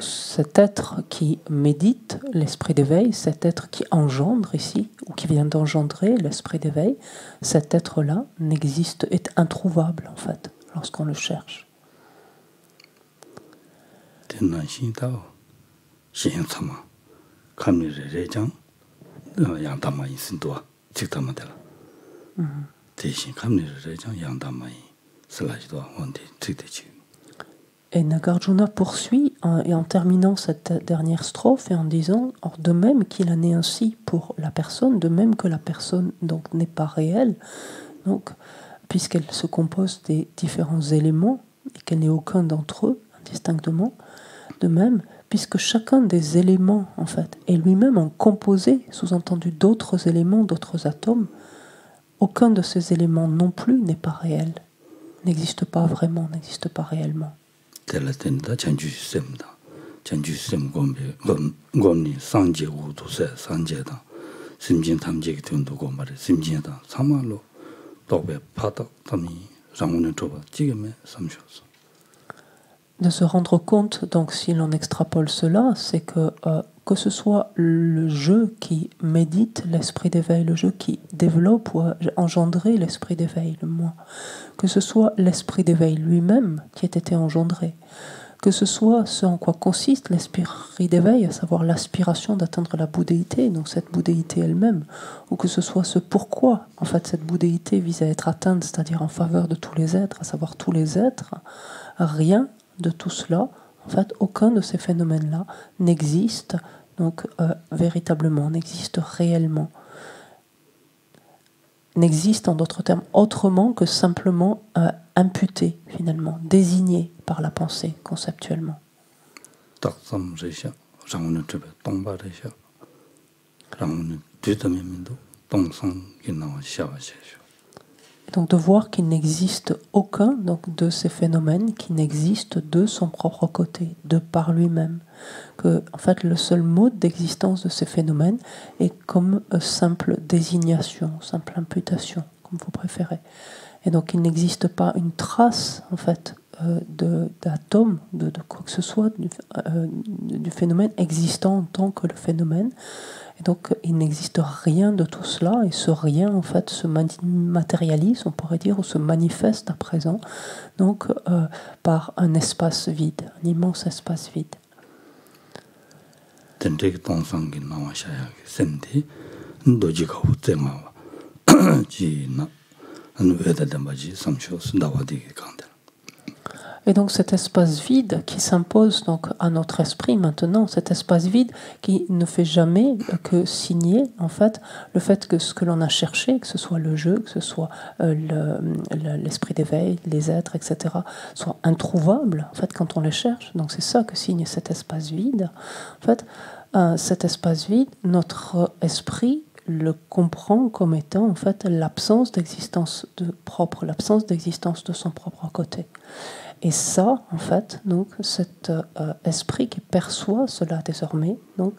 cet être qui médite l'esprit d'éveil, cet être qui engendre ici, ou qui vient d'engendrer l'esprit d'éveil, cet être-là n'existe, est introuvable en fait, lorsqu'on le cherche. Et Nagarjuna poursuit et en terminant cette dernière strophe et en disant de même qu'il en est ainsi pour la personne, de même que la personne donc n'est pas réelle, donc puisqu'elle se compose des différents éléments et qu'elle n'est aucun d'entre eux distinctement, de même puisque chacun des éléments en fait est lui-même en composé, sous-entendu d'autres éléments, d'autres atomes, aucun de ces éléments non plus n'est pas réel, n'existe pas vraiment, n'existe pas réellement. De se rendre compte, donc si l'on extrapole cela, c'est que ce soit le je qui médite l'esprit d'éveil, le je qui développe ou a engendré l'esprit d'éveil, le moi, que ce soit l'esprit d'éveil lui-même qui ait été engendré, que ce soit ce en quoi consiste l'esprit d'éveil, à savoir l'aspiration d'atteindre la bouddhéité, donc cette bouddhéité elle-même, ou que ce soit ce pourquoi, en fait, cette bouddhéité vise à être atteinte, c'est-à-dire en faveur de tous les êtres, à savoir tous les êtres, rien de tout cela, en fait, aucun de ces phénomènes-là n'existe, donc véritablement, n'existe réellement, n'existe en d'autres termes autrement que simplement imputé, finalement, désigné par la pensée, conceptuellement. Donc de voir qu'il n'existe aucun donc, de ces phénomènes qui n'existe de son propre côté, de par lui-même. Que en fait le seul mode d'existence de ces phénomènes est comme simple désignation, simple imputation, comme vous préférez. Et donc il n'existe pas une trace en fait d'atome, de quoi que ce soit du phénomène existant en tant que le phénomène. Et donc il n'existe rien de tout cela, et ce rien en fait se matérialise, on pourrait dire, ou se manifeste à présent, donc par un espace vide, un immense espace vide. Et donc cet espace vide qui s'impose donc à notre esprit maintenant, cet espace vide qui ne fait jamais que signer en fait le fait que ce que l'on a cherché, que ce soit le jeu, que ce soit l'esprit d'éveil, les êtres, etc., soit introuvable en fait quand on les cherche. Donc c'est ça que signe cet espace vide. En fait, cet espace vide, notre esprit le comprend comme étant en fait l'absence d'existence propre, l'absence d'existence de son propre côté. Et ça, en fait, donc cet esprit qui perçoit cela désormais, donc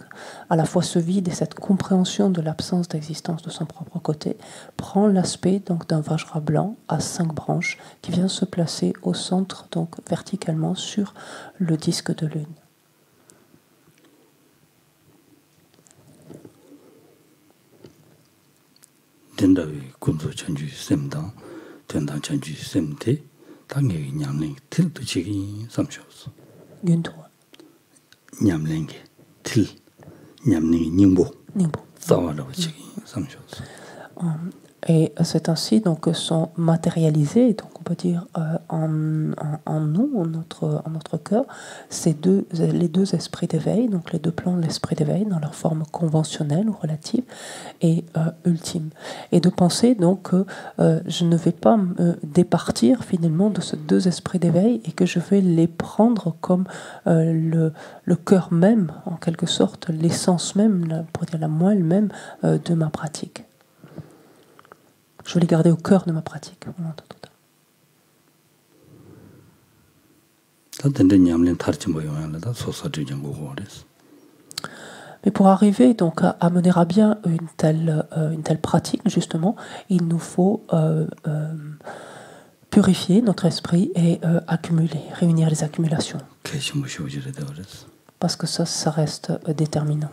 à la fois ce vide et cette compréhension de l'absence d'existence de son propre côté, prend l'aspect donc d'un vajra blanc à 5 branches qui vient se placer au centre, donc verticalement sur le disque de lune. Guntur. Nyamlenge, til, nyamlenge, nyingbo. Et c'est ainsi donc que sont matérialisés, donc on peut dire en nous, en notre cœur, les deux esprits d'éveil, donc les deux plans de l'esprit d'éveil dans leur forme conventionnelle ou relative et ultime. Et de penser donc que je ne vais pas me départir finalement de ces deux esprits d'éveil et que je vais les prendre comme le cœur même, en quelque sorte, l'essence même, pour dire la moelle même de ma pratique. Je veux les garder au cœur de ma pratique. Mais pour arriver donc à mener à bien une telle pratique, justement, il nous faut purifier notre esprit et accumuler, réunir les accumulations. Parce que ça reste déterminant.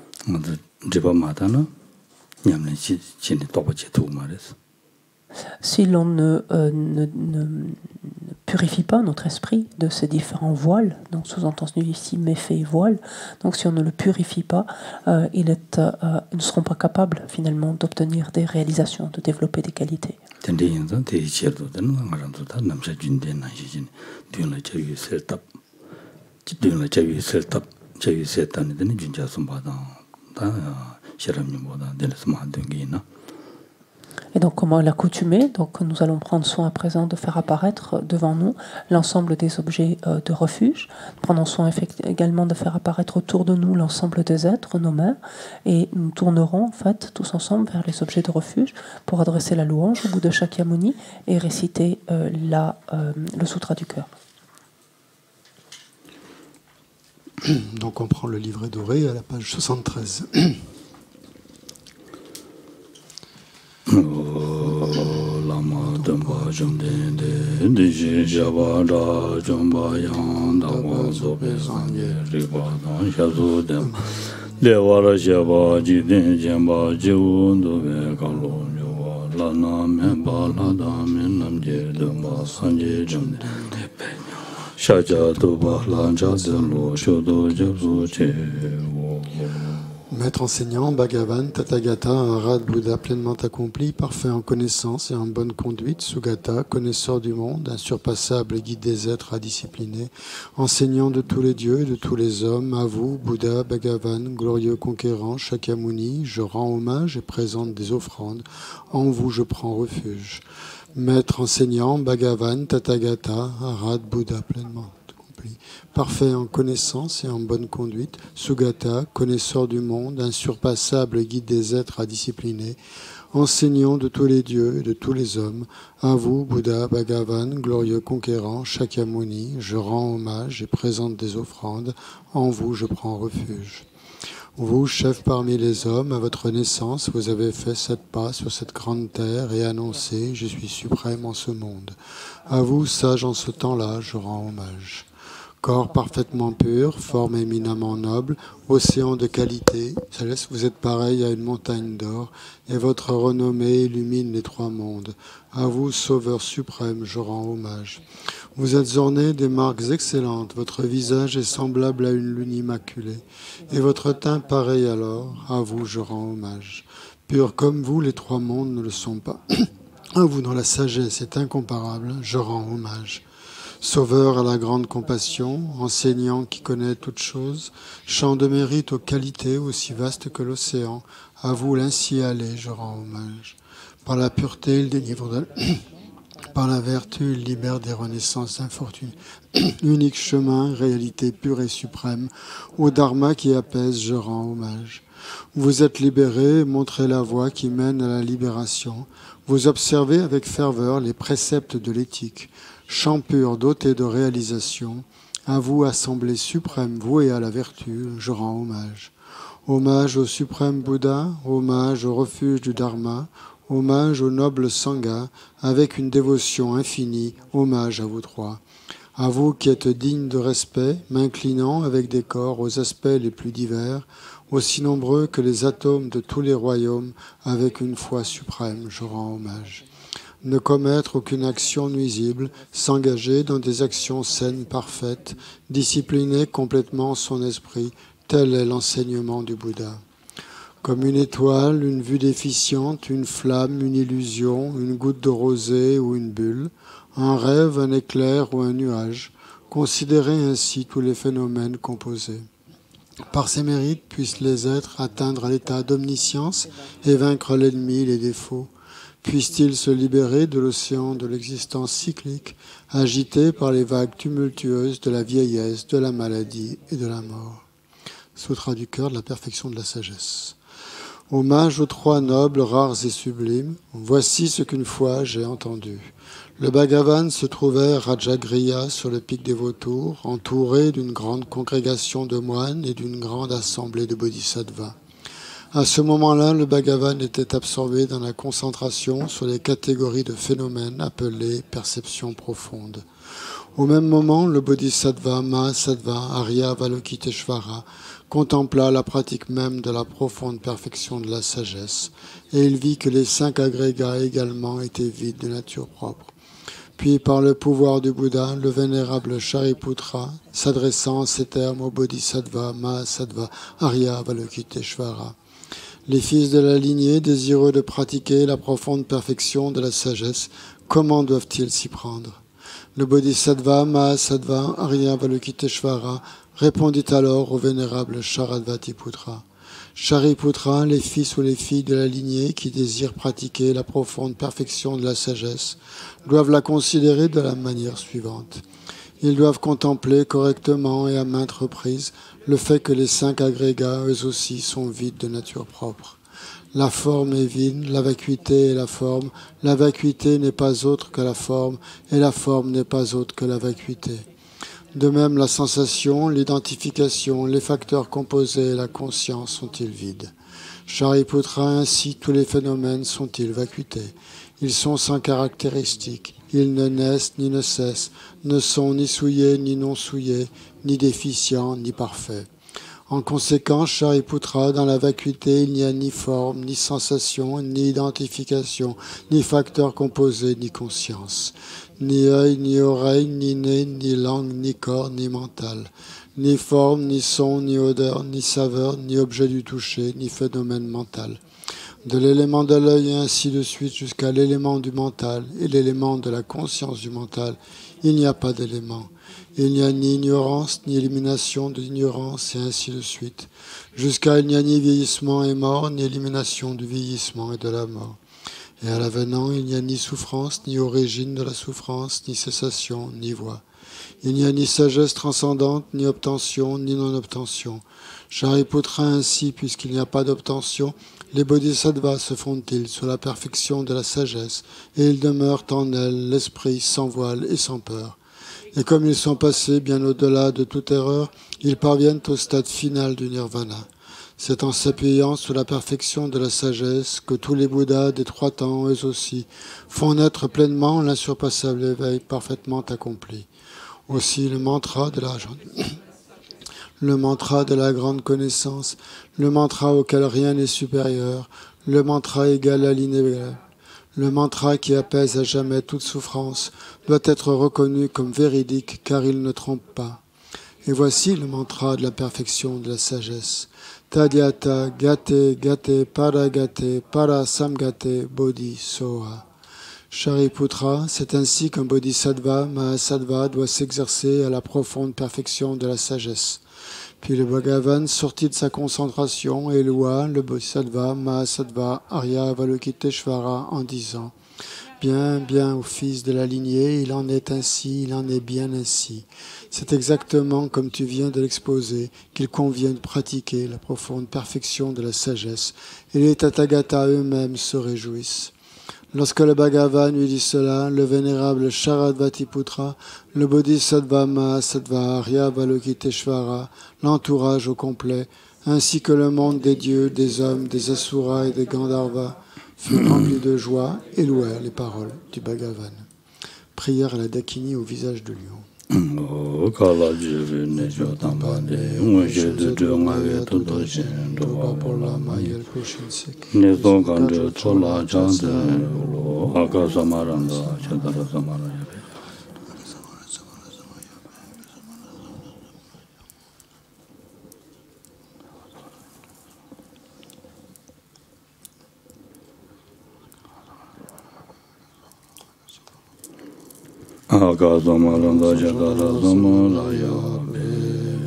Si l'on ne purifie pas notre esprit de ces différents voiles, donc sous-entendu ici méfaits et voiles, donc si on ne le purifie pas, ils ne seront pas capables finalement d'obtenir des réalisations, de développer des qualités. Et donc, comme à l'accoutumée, donc nous allons prendre soin à présent de faire apparaître devant nous l'ensemble des objets de refuge. Prenons soin également de faire apparaître autour de nous l'ensemble des êtres, nos mères, et nous tournerons en fait tous ensemble vers les objets de refuge pour adresser la louange au bout de Shakyamuni et réciter le sutra du cœur. Donc on prend le livret doré à la page 73. Lama Jomba Jomde Diji Jaba Da Jomba Yang Dawa Zobe Sanje Riba Dan Shazu Dem Lewara Jaba Jiden Jemba Jiwu Dobe Kalo Jowa Lana Memba Lada Minam Jedemba Sanje Jomde Shaja Doba Lanja Zelo Shodo Jabzu Che Maître enseignant, Bhagavan, Tathagata, un Rad Bouddha pleinement accompli, parfait en connaissance et en bonne conduite, Sugata, connaisseur du monde, insurpassable et guide des êtres indisciplinés, enseignant de tous les dieux et de tous les hommes, à vous, Bouddha, Bhagavan, glorieux conquérant, Shakyamuni, je rends hommage et présente des offrandes, en vous je prends refuge. Maître enseignant, Bhagavan, Tathagata, un Rad Bouddha pleinement accompli. accompli, parfait en connaissance et en bonne conduite, Sugata, connaisseur du monde, insurpassable guide des êtres à discipliner, enseignant de tous les dieux et de tous les hommes, à vous, Bouddha, Bhagavan, glorieux conquérant, Shakyamuni, je rends hommage et présente des offrandes, en vous je prends refuge. Vous, chef parmi les hommes, à votre naissance, vous avez fait 7 pas sur cette grande terre et annoncé « Je suis suprême en ce monde ». À vous, sage en ce temps-là, je rends hommage. Corps parfaitement pur, forme éminemment noble, océan de qualité, vous êtes pareil à une montagne d'or, et votre renommée illumine les 3 mondes. À vous, Sauveur suprême, je rends hommage. Vous êtes orné des marques excellentes, votre visage est semblable à une lune immaculée, et votre teint pareil alors, à vous je rends hommage. Pur comme vous, les 3 mondes ne le sont pas. À vous, dont la sagesse est incomparable, je rends hommage. Sauveur à la grande compassion, enseignant qui connaît toutes choses, chant de mérite aux qualités aussi vastes que l'océan, à vous l'ainsi aller, je rends hommage. Par la pureté, il délivre de... Par la vertu, il libère des renaissances infortunées. Unique chemin, réalité pure et suprême, au Dharma qui apaise, je rends hommage. Vous êtes libérés, montrez la voie qui mène à la libération. Vous observez avec ferveur les préceptes de l'éthique. Chant pur, doté de réalisation, à vous, assemblée suprême, vouée à la vertu, je rends hommage. Hommage au suprême Bouddha, hommage au refuge du Dharma, hommage au noble Sangha, avec une dévotion infinie, hommage à vous 3. À vous qui êtes dignes de respect, m'inclinant avec décor aux aspects les plus divers, aussi nombreux que les atomes de tous les royaumes, avec une foi suprême, je rends hommage. Ne commettre aucune action nuisible, s'engager dans des actions saines parfaites, discipliner complètement son esprit, tel est l'enseignement du Bouddha. Comme une étoile, une vue déficiente, une flamme, une illusion, une goutte de rosée ou une bulle, un rêve, un éclair ou un nuage, considérez ainsi tous les phénomènes composés. Par ces mérites puissent les êtres atteindre l'état d'omniscience et vaincre l'ennemi, les défauts. Puissent-ils se libérer de l'océan de l'existence cyclique, agité par les vagues tumultueuses de la vieillesse, de la maladie et de la mort. Sutra du cœur de la perfection de la sagesse. Hommage aux 3 nobles, rares et sublimes, voici ce qu'une fois j'ai entendu. Le Bhagavan se trouvait Rajagriha sur le pic des vautours, entouré d'une grande congrégation de moines et d'une grande assemblée de bodhisattvas. À ce moment-là, le Bhagavan était absorbé dans la concentration sur les catégories de phénomènes appelées perceptions profondes. Au même moment, le bodhisattva Mahasattva Arya Avalokiteshvara contempla la pratique même de la profonde perfection de la sagesse, et il vit que les 5 agrégats également étaient vides de nature propre. Puis, par le pouvoir du Bouddha, le vénérable Shariputra, s'adressant en ces termes au bodhisattva Mahasattva Arya Avalokiteshvara, les fils de la lignée, désireux de pratiquer la profonde perfection de la sagesse, comment doivent-ils s'y prendre? Le bodhisattva Mahasattva Arya Avalokiteshvara répondit alors au vénérable Sharadvatiputra. Shariputra, les fils ou les filles de la lignée qui désirent pratiquer la profonde perfection de la sagesse, doivent la considérer de la manière suivante. Ils doivent contempler correctement et à maintes reprises le fait que les 5 agrégats, eux aussi, sont vides de nature propre. La forme est vide, la vacuité est la forme vacuité n'est pas autre que la forme, et la forme n'est pas autre que la vacuité. De même, la sensation, l'identification, les facteurs composés et la conscience sont-ils vides. Shariputra, ainsi, tous les phénomènes sont-ils vacuités. Ils sont sans caractéristiques, ils ne naissent ni ne cessent, ne sont ni souillés ni non souillés, ni déficients ni parfaits. En conséquence, Shariputra, dans la vacuité, il n'y a ni forme, ni sensation, ni identification, ni facteurs composés, ni conscience. Ni œil, ni oreille, ni nez, ni langue, ni corps, ni mental. Ni forme, ni son, ni odeur, ni saveur, ni objet du toucher, ni phénomène mental. De l'élément de l'œil et ainsi de suite jusqu'à l'élément du mental et l'élément de la conscience du mental, il n'y a pas d'élément. Il n'y a ni ignorance, ni élimination de l'ignorance et ainsi de suite. Jusqu'à il n'y a ni vieillissement et mort, ni élimination du vieillissement et de la mort. Et à l'avenant, il n'y a ni souffrance, ni origine de la souffrance, ni cessation, ni voie. Il n'y a ni sagesse transcendante, ni obtention, ni non-obtention. Shariputra, ainsi, puisqu'il n'y a pas d'obtention, les bodhisattvas se fondent-ils sur la perfection de la sagesse, et ils demeurent en elles l'esprit sans voile et sans peur. Et comme ils sont passés bien au-delà de toute erreur, ils parviennent au stade final du nirvana. C'est en s'appuyant sur la perfection de la sagesse que tous les Bouddhas des 3 temps, eux aussi, font naître pleinement l'insurpassable éveil parfaitement accompli. Aussi le mantra de la grande connaissance, le mantra auquel rien n'est supérieur, le mantra égal à l'inégalable, le mantra qui apaise à jamais toute souffrance, doit être reconnu comme véridique car il ne trompe pas. Et voici le mantra de la perfection de la sagesse. Tadyata gate gate paragate parasamgate bodhi soha. Shariputra, c'est ainsi qu'un bodhisattva, mahasattva, doit s'exercer à la profonde perfection de la sagesse. Puis le Bhagavan sortit de sa concentration et loua le bodhisattva, mahasattva, Arya Avalokiteshvara en disant: Bien, bien, ô fils de la lignée, il en est ainsi, il en est bien ainsi. C'est exactement comme tu viens de l'exposer qu'il convient de pratiquer la profonde perfection de la sagesse, et les Tathagatas eux-mêmes se réjouissent. Lorsque le Bhagavan lui dit cela, le vénérable Sharadvatiputra, le Bodhisattva Mahasattva Arya Avalokiteshvara, l'entourage au complet, ainsi que le monde des dieux, des hommes, des Asuras et des Gandharvas, furent remplis de joie et louèrent les paroles du Bhagavan. Prière à la Dakini au visage de lion. Akasamaranda Jagarasamaraya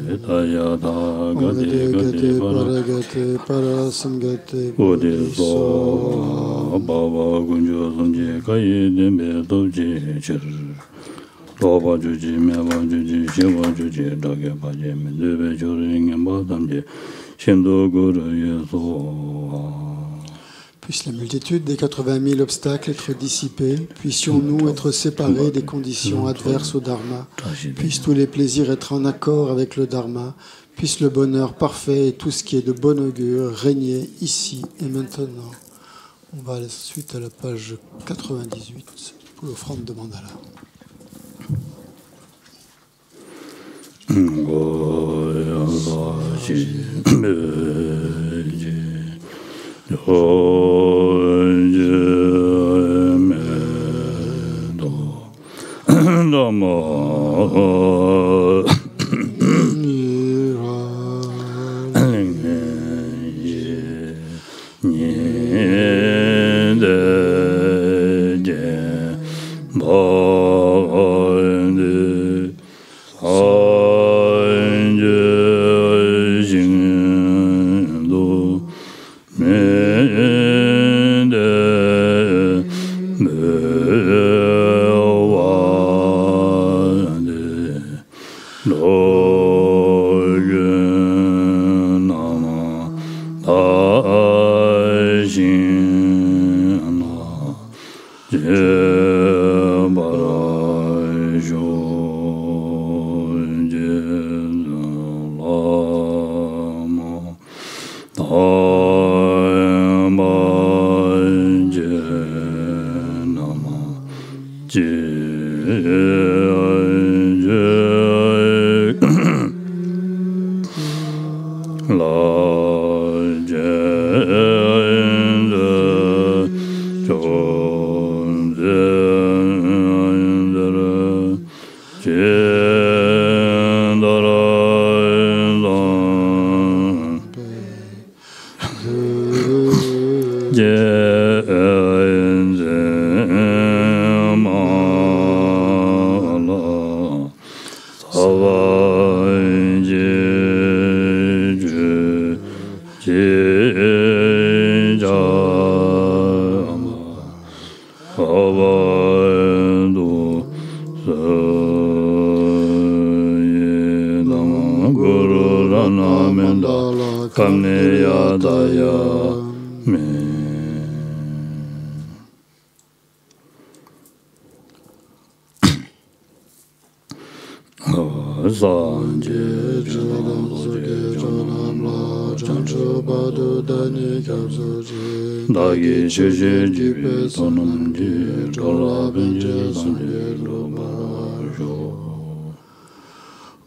Vedayada Gati Gati Parasamgate Buddhiso Baba Gunjo Sanji Kayi Dembe Dobji Chir Loba Juji Meba Juji Shiva Juji Dage Paje Mendebe Chori Ngemba Damji Shindo Guru Yeso. Puisse la multitude des 80 000 obstacles être dissipés, puissions-nous être séparés des conditions adverses au Dharma, puissent tous les plaisirs être en accord avec le Dharma, puisse le bonheur parfait et tout ce qui est de bon augure régner ici et maintenant. On va aller ensuite à la page 98 pour l'offrande de mandala.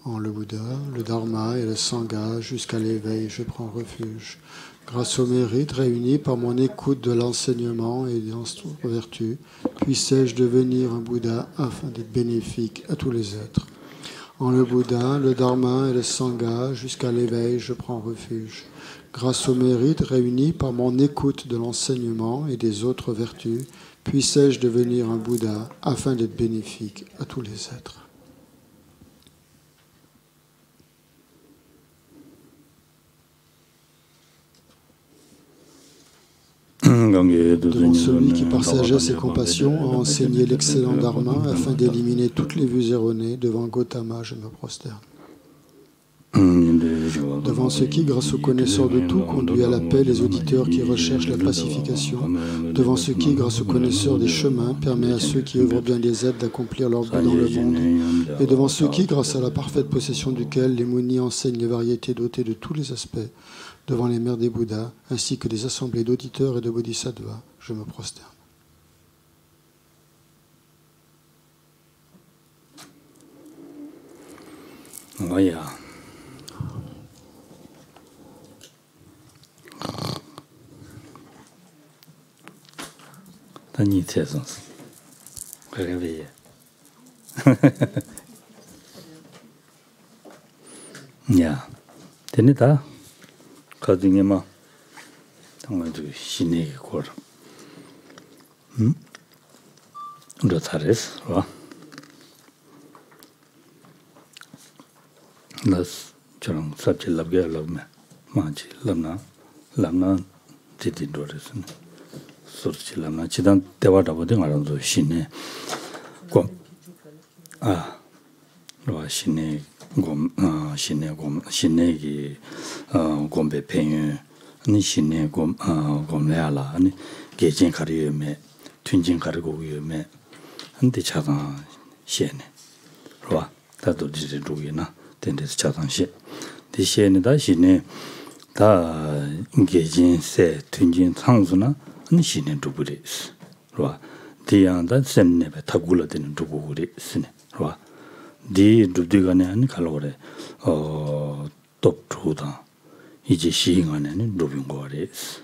En le Bouddha, le Dharma et le Sangha, jusqu'à l'éveil, je prends refuge. Grâce au mérite réuni par mon écoute de l'enseignement et des vertus, puissais-je devenir un Bouddha afin d'être bénéfique à tous les êtres. En le Bouddha, le Dharma et le Sangha, jusqu'à l'éveil, je prends refuge. Grâce au mérite réuni par mon écoute de l'enseignement et des autres vertus, puissais-je devenir un Bouddha afin d'être bénéfique à tous les êtres. Devant celui qui, par sagesse et compassion, a enseigné l'excellent Dharma afin d'éliminer toutes les vues erronées, devant Gautama, je me prosterne. Devant ce qui, grâce au connaisseur de tout, conduit à la paix les auditeurs qui recherchent la pacification. Devant ce qui, grâce au connaisseur des chemins, permet à ceux qui œuvrent bien les aides d'accomplir leur but dans le monde. Et devant ce qui, grâce à la parfaite possession duquel les Munis enseignent les variétés dotées de tous les aspects, devant les mères des Bouddhas, ainsi que des assemblées d'auditeurs et de bodhisattvas, je me prosterne. Voyons. Ni présence. Réveillé. Ya. Tenita. Kadingema. 당아도 신의 걸. 로타레스 와. nas 저랑 sabji labge labme maji lamna titi doresne surchi lamna chidan dewa dabode ngaranzo shine gom 로 shine gom shine gi gombe penyu ni shine gom leala ani gejin kariyeme tunjin karigo yeme ante chaga shene ro 다도 지지 루이나 된데서 차단시 디시에는 다시네 다 인게진세 튼진 상수나 은시네 두부리스 로 디양다 셈네베 타굴어되는 두부리 스네 로 디 두디가네 아니 칼로레 똑투다 이제 시행하는 루빙거리스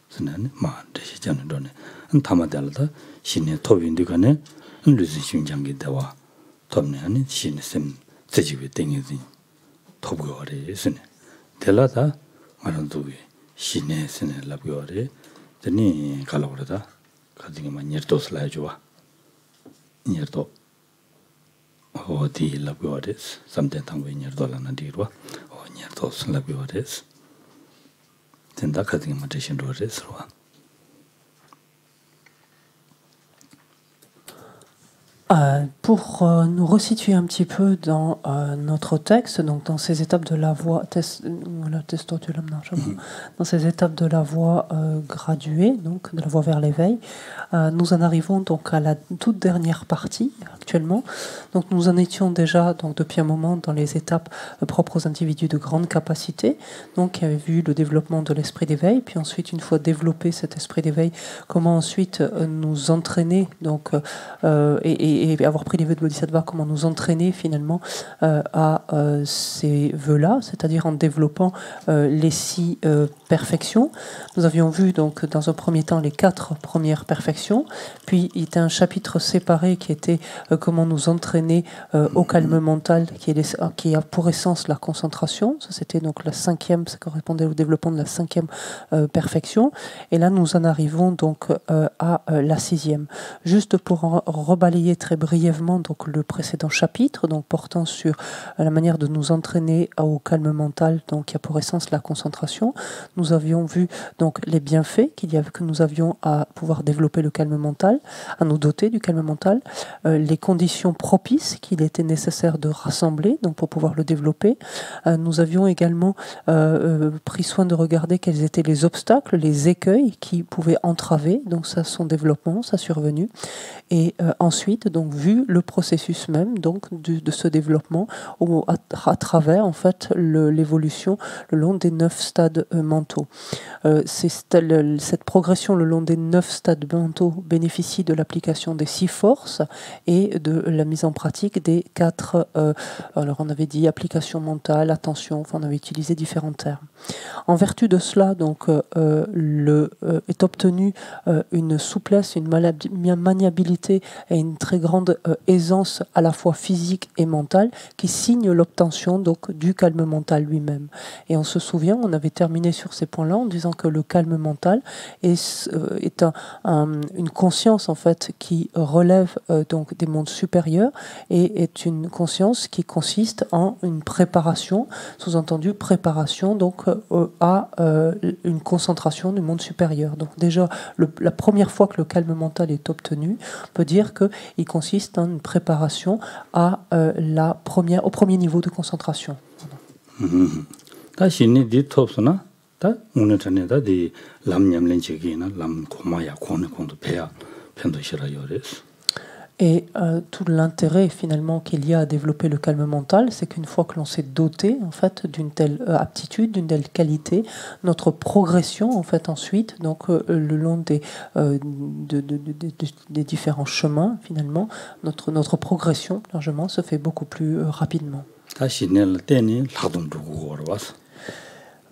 스네 마데시잖아 도네 안 타마달다 신의 토빈디가네 은르신 심장기 대와 톱네니 신sem 제집에 땡이지 톱고래 스네 델라다 말한도게 신의 스네 랍고래 되니 갈라고래다 가딩만 녀도슬라 좋아 녀도 어디 랍고래 삼된 당고 녀도라나 디로 녀도슬 랍고래 된다 가딩만 대신도래 서와 Pour nous resituer un petit peu dans notre texte, donc dans ces étapes de la voie, dans ces étapes de la voie graduée, donc de la voie vers l'éveil, nous en arrivons donc à la toute dernière partie actuellement. Donc nous en étions déjà donc depuis un moment dans les étapes propres aux individus de grande capacité, donc qui avaient vu le développement de l'esprit d'éveil, puis ensuite une fois développé cet esprit d'éveil, comment ensuite nous entraîner donc et avoir pris les vœux de Bodhisattva, comment nous entraîner finalement à ces vœux-là, c'est-à-dire en développant les 6 perfections. Nous avions vu donc dans un premier temps les 4 premières perfections, puis il y était un chapitre séparé qui était comment nous entraîner au calme mental, qui a pour essence la concentration. Ça c'était donc la 5e, ça correspondait au développement de la 5e perfection. Et là nous en arrivons donc à la 6e. Juste pour rebalayer très brièvement donc le précédent chapitre, donc portant sur la manière de nous entraîner au calme mental, donc qui a pour essence la concentration. Nous nous avions vu donc les bienfaits que nous avions à pouvoir développer le calme mental, à nous doter du calme mental, les conditions propices qu'il était nécessaire de rassembler donc pour pouvoir le développer. Nous avions également pris soin de regarder quels étaient les obstacles, les écueils qui pouvaient entraver donc son développement, sa survenue, et ensuite donc vu le processus même donc de ce développement à travers en fait l'évolution le long des 9 stades mentaux. Cette progression le long des 9 stades mentaux bénéficie de l'application des 6 forces et de la mise en pratique des 4, alors on avait dit application mentale, attention, enfin on avait utilisé différents termes. En vertu de cela, donc, est obtenue une souplesse, une maniabilité et une très grande aisance à la fois physique et mentale qui signe l'obtention donc du calme mental lui-même. Et on se souvient, on avait terminé sur ces points-là en disant que le calme mental est une conscience en fait qui relève donc des mondes supérieurs et est une conscience qui consiste en une préparation, sous-entendu préparation donc à une concentration du monde supérieur. Donc déjà, la première fois que le calme mental est obtenu, on peut dire qu'il consiste en une préparation à au premier niveau de concentration. Et tout l'intérêt finalement qu'il y a à développer le calme mental, c'est qu'une fois que l'on s'est doté en fait d'une telle aptitude, d'une telle qualité, notre progression en fait ensuite, donc le long des différents chemins finalement, notre progression largement se fait beaucoup plus rapidement.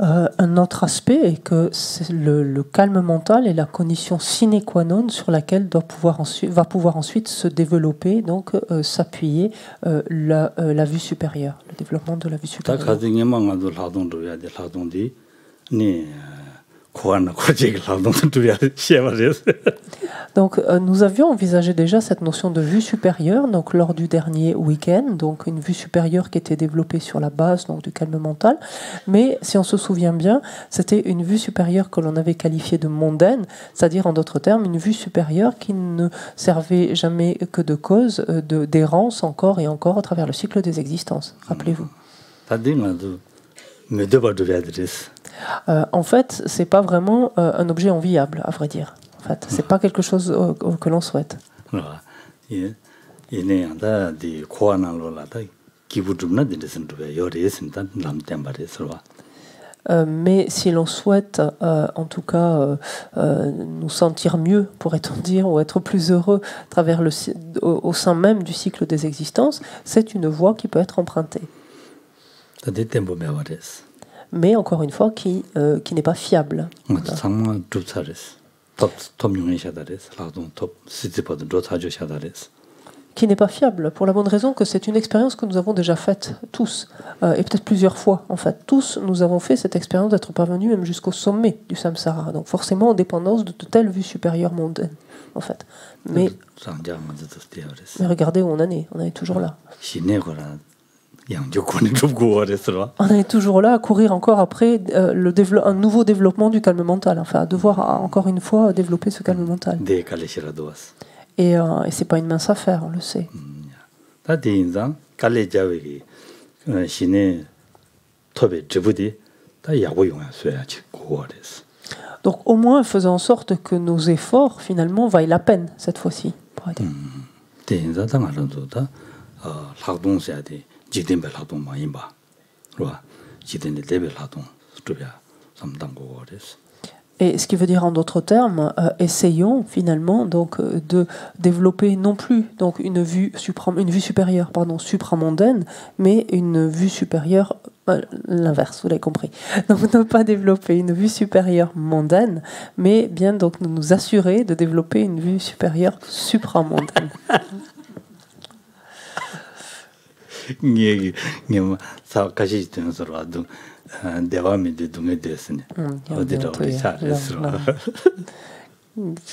Un autre aspect est que le calme mental est la condition sine qua non sur laquelle va pouvoir ensuite se développer, donc s'appuyer la vue supérieure, le développement de la vue supérieure. Donc nous avions envisagé déjà cette notion de vue supérieure donc lors du dernier week-end, donc une vue supérieure qui était développée sur la base donc du calme mental, mais si on se souvient bien, c'était une vue supérieure que l'on avait qualifiée de mondaine, c'est-à-dire en d'autres termes une vue supérieure qui ne servait jamais que de cause d'errance encore et encore à travers le cycle des existences, rappelez-vous. En fait, c'est pas vraiment un objet enviable, à vrai dire. En fait, c'est pas quelque chose que l'on souhaite. Mais si l'on souhaite, en tout cas, nous sentir mieux, pourrait-on dire, ou être plus heureux à travers au sein même du cycle des existences, c'est une voie qui peut être empruntée. Mais encore une fois, qui n'est pas fiable. Qui n'est pas fiable, pour la bonne raison que c'est une expérience que nous avons déjà faite, tous, et peut-être plusieurs fois, en fait. Tous, nous avons fait cette expérience d'être parvenus même jusqu'au sommet du samsara, donc forcément en dépendance de telles vues supérieures mondaines, en fait. Mais regardez où on en est toujours là. On est toujours là à courir encore après un nouveau développement du calme mental, enfin à devoir encore une fois développer ce calme mental. Et c'est pas une mince affaire, on le sait. Donc au moins faisons en sorte que nos efforts finalement vaillent la peine cette fois-ci. Et ce qui veut dire en d'autres termes, essayons finalement donc de développer non plus donc une vue supérieure supramondaine, mais une vue supérieure l'inverse, vous l'avez compris. Donc ne pas développer une vue supérieure mondaine, mais bien donc nous assurer de développer une vue supérieure supramondaine.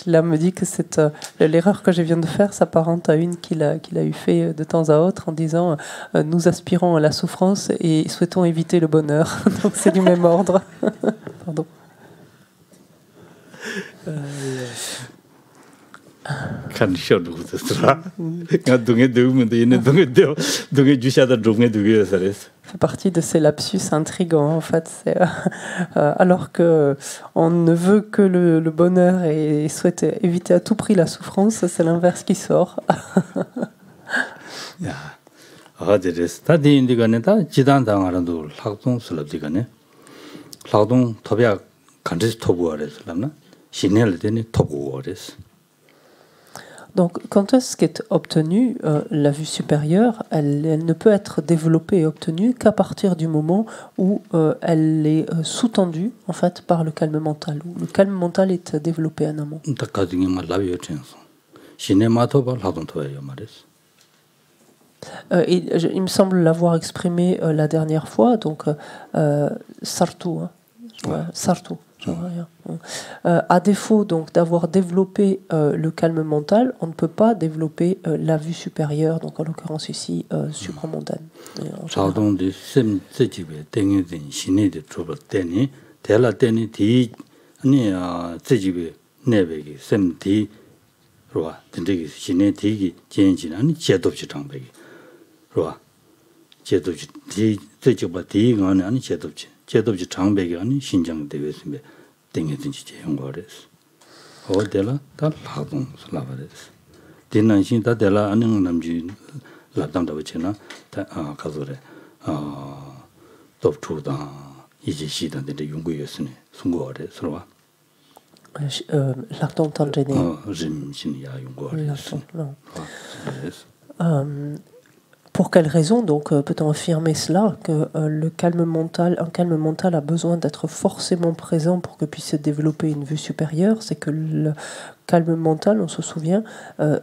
Là me dit que l'erreur que je viens de faire s'apparente à une qu'il a eu fait de temps à autre en disant nous aspirons à la souffrance et souhaitons éviter le bonheur. Donc c'est du même ordre. Pardon. 칸 쇼도 그랬더라. 나 동에 되면 되는 동에 주샤다 동에 되게 살았어. Fait partie de ces lapsus intrigants en fait. Alors que on ne veut que le bonheur et souhaite éviter à tout prix la souffrance, c'est l'inverse qui sort. 야, 어디랬어? 다 디인디가네 다 지단 당하는도 학동 슬럽디가네. 학동 토비아 간지 토부어랬을라나? 신헬 되니 토부어랬어. Donc, quand est-ce qu'est obtenue la vue supérieure, elle ne peut être développée et obtenue qu'à partir du moment où elle est sous-tendue en fait par le calme mental. Où le calme mental est développé en amont. Il me semble l'avoir exprimé la dernière fois, donc sartu, hein, sartu. À défaut donc d'avoir développé le calme mental, on ne peut pas développer la vue supérieure, donc en l'occurrence ici supramontaine. 제도지 장백이 아니 신장 대회스에 땡해든지 제용거래스. 어데라 다 하동 슬라바레스. 디난신 다데라 아는 남지 라담다 버치나 가서래 dob추다 이제 시단데 연구였으니 송거래 서로와. L'ardent entraîné. rim신이야 연구거래스. Pour quelle raison donc peut-on affirmer cela que un calme mental a besoin d'être forcément présent pour que puisse se développer une vue supérieure? C'est que le calme mental, on se souvient,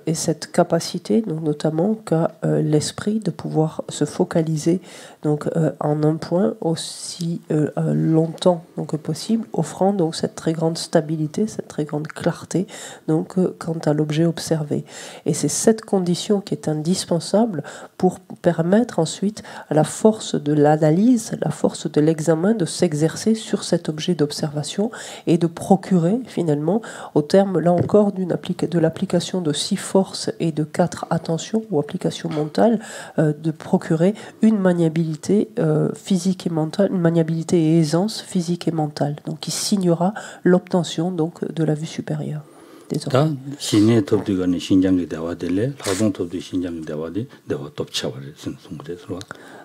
est cette capacité, donc notamment qu'a l'esprit de pouvoir se focaliser donc en un point aussi longtemps donc que possible, offrant donc cette très grande stabilité, cette très grande clarté donc quant à l'objet observé. Et c'est cette condition qui est indispensable pour permettre ensuite à la force de l'analyse, la force de l'examen de s'exercer sur cet objet d'observation et de procurer finalement, au terme là encore de l'application de 6 forces et de 4 attentions ou applications mentales, de procurer une maniabilité physique et mentale, une maniabilité et aisance physique et mentale, donc qui signera l'obtention donc de la vue supérieure.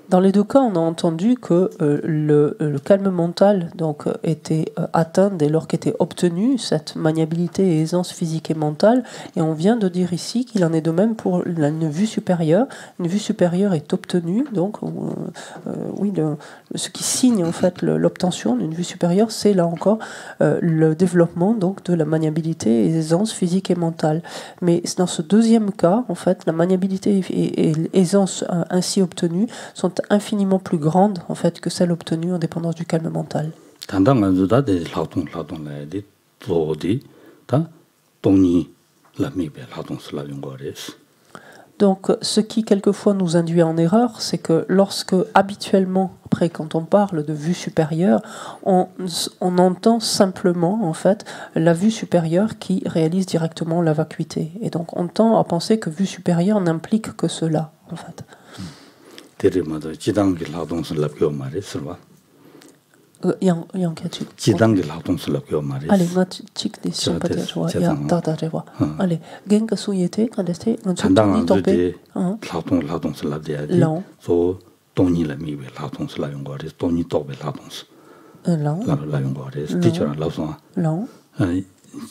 Dans les deux cas, on a entendu que le calme mental donc, était atteint dès lors qu'était obtenue cette maniabilité et aisance physique et mentale. Et on vient de dire ici qu'il en est de même pour une vue supérieure. Une vue supérieure est obtenue, donc oui, ce qui signe en fait l'obtention d'une vue supérieure, c'est là encore le développement donc de la maniabilité et aisance physique et mentale. Mais dans ce deuxième cas, en fait, la maniabilité et l'aisance ainsi obtenues sont infiniment plus grande en fait que celle obtenue en dépendance du calme mental. Donc, ce qui quelquefois nous induit en erreur, c'est que lorsque habituellement, après quand on parle de vue supérieure, on entend simplement en fait la vue supérieure qui réalise directement la vacuité. Et donc, on tend à penser que vue supérieure n'implique que cela en fait. 지단계 활동스럽게 말이야. Allez, moi chic des sur peut-être ya da rewa. Allez, genga suyete quand est-ce 단당한 데 활동스럽게 해야지. 소 돈이라 미베 활동스럽게 거리 돈이 또베 활동스. 라용 거리 티처랑 라서.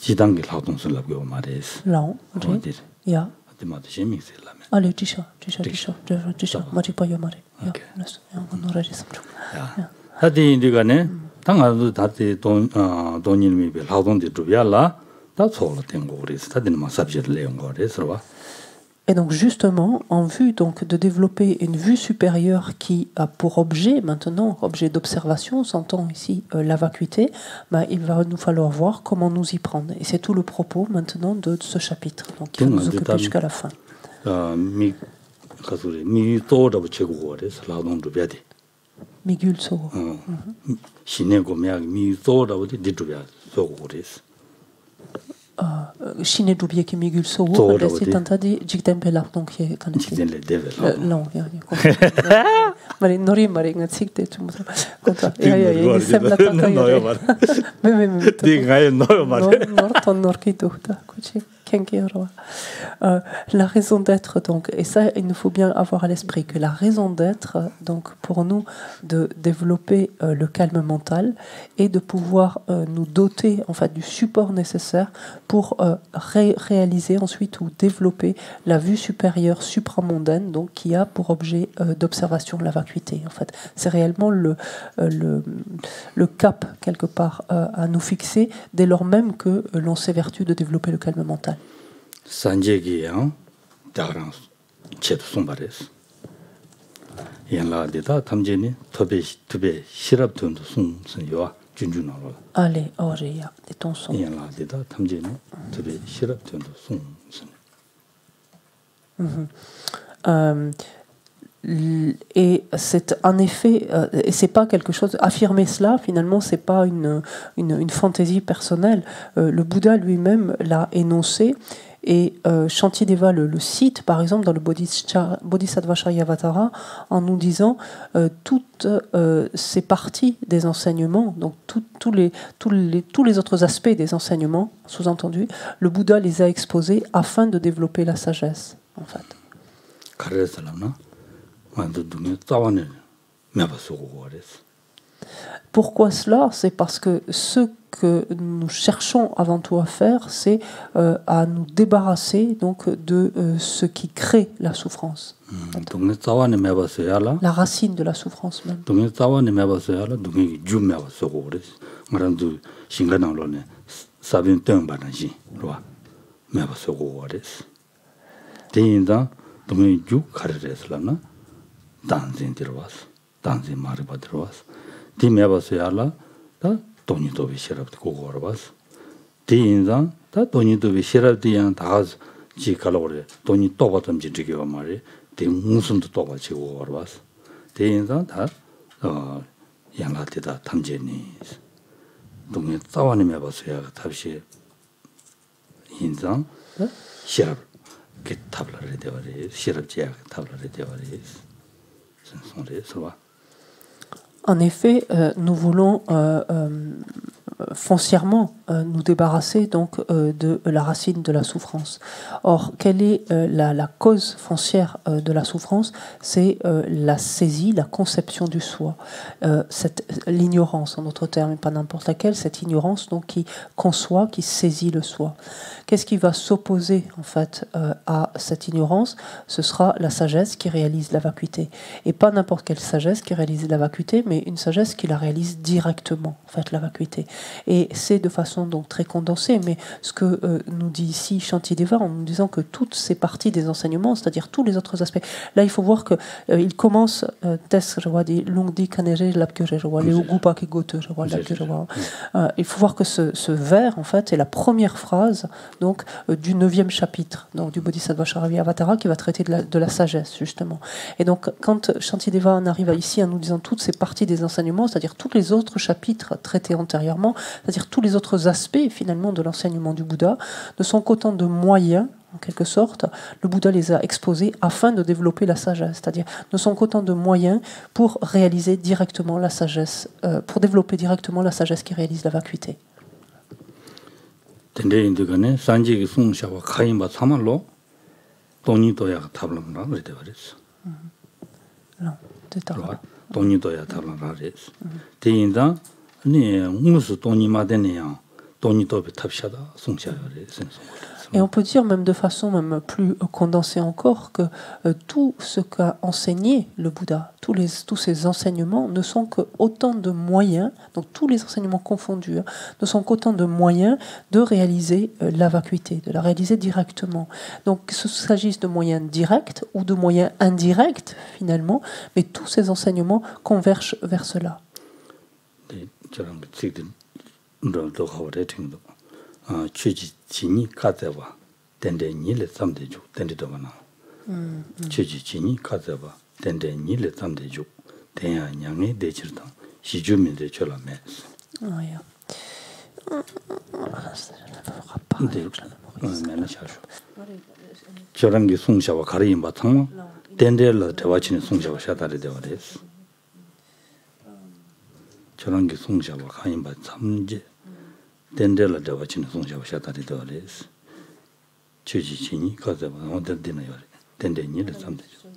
지단계 활동스럽게 말이야. 야. 아무도 재미있을라면. Allez, tisha. 마치 봐요 말이. 야. on aurait dit ça. 하디 인디가네 당아도 다들 돈이미 별 하동데 주야라 다 소로된 거 그래서 다들 막 sabject 내용 거래서 봐. Et donc justement, en vue donc de développer une vue supérieure qui a pour objet maintenant, objet d'observation, s'entend ici la vacuité, bah, il va nous falloir voir comment nous y prendre. Et c'est tout le propos maintenant de ce chapitre, donc qui va nous occuper jusqu'à la fin. 미귤소. 신내고 매약 미소라고도 뒤쪽에 쏘고 그랬어. Chine d'oublier qui migule so c'est tantadi jigdempela donc qui est jigdenle devel non mais nori mari ngatsikte tum konta ya semla tantaya mais dingaye no mari nor kituta kuchi la raison d'être, donc, et ça, il nous faut bien avoir à l'esprit que la raison d'être, donc, pour nous, de développer le calme mental et de pouvoir nous doter, en fait, du support nécessaire pour réaliser ensuite ou développer la vue supérieure supramondaine, donc, qui a pour objet d'observation de la vacuité. En fait, c'est réellement le cap, quelque part, à nous fixer dès lors même que l'on s'évertue de développer le calme mental. 산제기양 다랑 쳇 송바레스 연라데다 탐제니 토베 시랍돈도 송선요와 준준나로 Allez, oreilla de ton son. 연라데다 탐제니 토베 시랍돈도 송선 Et c'est en effet, et c'est pas quelque chose. Affirmer cela, finalement, c'est pas une fantaisie personnelle. Le Bouddha lui-même l'a énoncé. Et Shantideva le cite, par exemple, dans le Bodhisattva Charyavatara, en nous disant toutes ces parties des enseignements, donc tous les autres aspects des enseignements, sous-entendu, le Bouddha les a exposés afin de développer la sagesse, en fait. Pourquoi cela? C'est parce que ce que nous cherchons avant tout à faire, c'est à nous débarrasser donc de ce qui crée la souffrance. La racine de la souffrance même. 돈이도 비시랍도 고고 알아봤어. 대인상 다 돈이도 비시랍디양 다 지칼로래. 돈이 또 받던 지지기가 말이 대 무슨도 또 받치고 알아봤어. 대인상 다 양라대다 탐제니. 동네 싸워님 해봤어야 답시 인상 시랍 그 탑라를 되어리 시랍지야 탑라를 되어리. 선선해서 봐. En effet, nous voulons foncièrement nous débarrasser donc de la racine de la souffrance. Or, quelle est la cause foncière de la souffrance? C'est la saisie, la conception du soi, l'ignorance en d'autres termes, et pas n'importe laquelle, cette ignorance donc qui conçoit, qui saisit le soi. Qu'est-ce qui va s'opposer en fait à cette ignorance? Ce sera la sagesse qui réalise la vacuité, et pas n'importe quelle sagesse qui réalise la vacuité, mais une sagesse qui la réalise directement, en fait, la vacuité. Et c'est de façon donc très condensée, mais ce que nous dit ici Shantideva en nous disant que toutes ces parties des enseignements, c'est-à-dire tous les autres aspects, là il faut voir que il commence il faut voir que ce vers en fait est la première phrase donc du 9e chapitre donc du Bodhisattva Charyavatara qui va traiter de la sagesse justement. Et donc quand Shantideva en arrive ici en nous disant toutes ces parties des enseignements, c'est-à-dire tous les autres chapitres traités antérieurement, c'est-à-dire tous les autres aspects finalement de l'enseignement du Bouddha, ne sont qu'autant de moyens, en quelque sorte, le Bouddha les a exposés afin de développer la sagesse, c'est-à-dire ne sont qu'autant de moyens pour réaliser directement la sagesse, pour développer directement la sagesse qui réalise la vacuité. 돈이도야 달라라레스. 대인당 네 무슨 돈이 마데네야. 돈이도 탑샤다 송샤야레 센송. Et on peut dire même de façon même plus condensée encore que tout ce qu'a enseigné le Bouddha, tous ces enseignements ne sont qu'autant de moyens, donc tous les enseignements confondus, ne sont qu'autant de moyens de réaliser la vacuité, de la réaliser directement. Donc que ce s'agisse de moyens directs ou de moyens indirects finalement, mais tous ces enseignements convergent vers cela. 취지진이 가져봐. 된대 니를 삼대주. 된대도가나. 취지진이 가져봐. 된대 니를 삼대주. 대야 양의 대치다. 시주민들 줄라매. 저랑기 송샤와 가리인 바탕 덴델라 대화치는 송샤와 샤다리 대화레스 저랑기 송샤와 가인 바 삼제 덴델라 대화치는 송샤와 샤다리 대화레스 주지진이 가서 어디나 요 덴데니를 삼대죠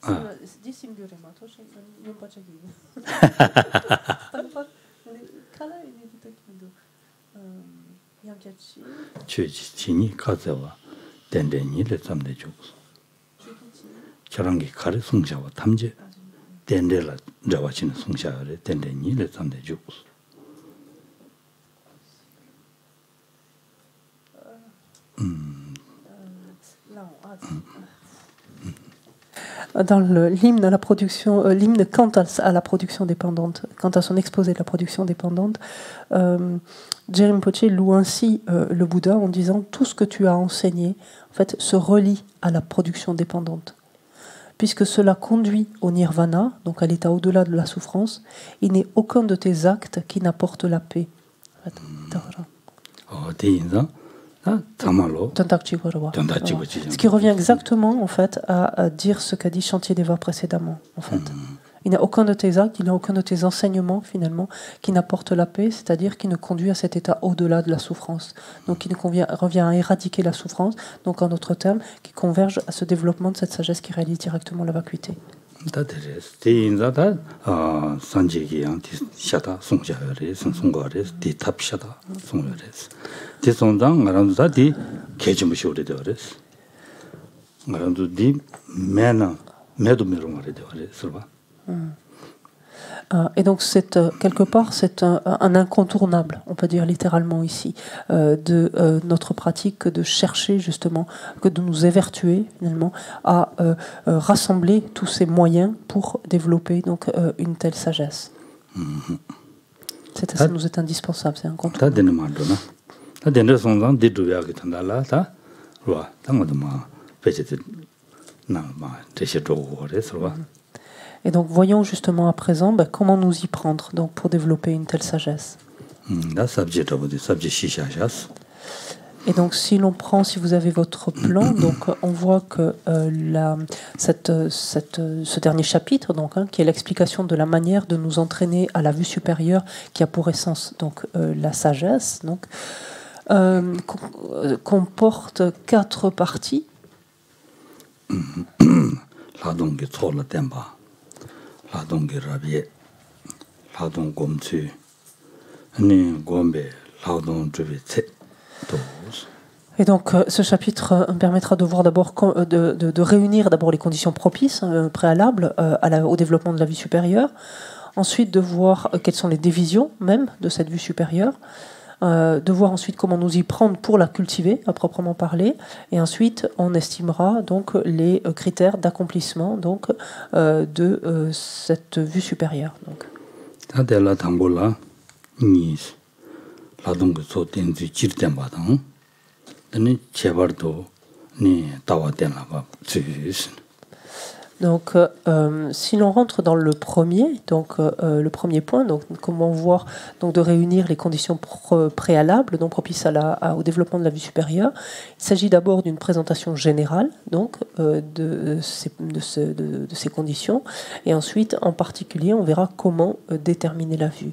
아 주지진이 가서 덴데니를 삼대죠 저랑기 가리 송샤와 탐제 덴델라 대화치는 송샤를 덴데니를 삼대죠 Dans l'hymne à la production, l'hymne quant à la production dépendante, quant à son exposé de la production dépendante, Jai Rinpoche loue ainsi le Bouddha en disant tout ce que tu as enseigné, en fait, se relie à la production dépendante, puisque cela conduit au nirvana, donc à l'état au-delà de la souffrance. Il n'est aucun de tes actes qui n'apporte la paix. Ce qui revient exactement en fait à dire ce qu'a dit Shantideva précédemment. En fait, il n'y a aucun de tes actes, il n'y a aucun de tes enseignements finalement qui n'apporte la paix, c'est-à-dire qui ne conduit à cet état au-delà de la souffrance. Donc, qui revient à éradiquer la souffrance. Donc, en d'autres termes, qui converge à ce développement de cette sagesse qui réalise directement la vacuité. Et donc, quelque part, c'est un incontournable, on peut dire littéralement ici, de notre pratique de chercher justement, que de nous évertuer finalement à rassembler tous ces moyens pour développer donc une telle sagesse. Ça nous est indispensable, c'est incontournable. Et donc, voyons justement à présent comment nous y prendre donc, pour développer une telle sagesse. Et donc, si l'on prend, si vous avez votre plan, donc on voit que ce dernier chapitre, donc, qui est l'explication de la manière de nous entraîner à la vue supérieure, qui a pour essence donc la sagesse, donc comporte 4 parties. Et donc, ce chapitre permettra de voir d'abord de réunir d'abord les conditions propices préalables au développement de la vie supérieure, ensuite de voir quelles sont les divisions même de cette vue supérieure, de voir ensuite comment nous y prendre pour la cultiver à proprement parler, et ensuite on estimera donc les critères d'accomplissement donc de cette vue supérieure. Donc. Donc, si l'on rentre dans le premier, donc le premier point, donc comment voir, donc de réunir les conditions préalables, donc propices au développement de la vie supérieure. Il s'agit d'abord d'une présentation générale, donc de ces conditions, et ensuite, en particulier, on verra comment déterminer la vue.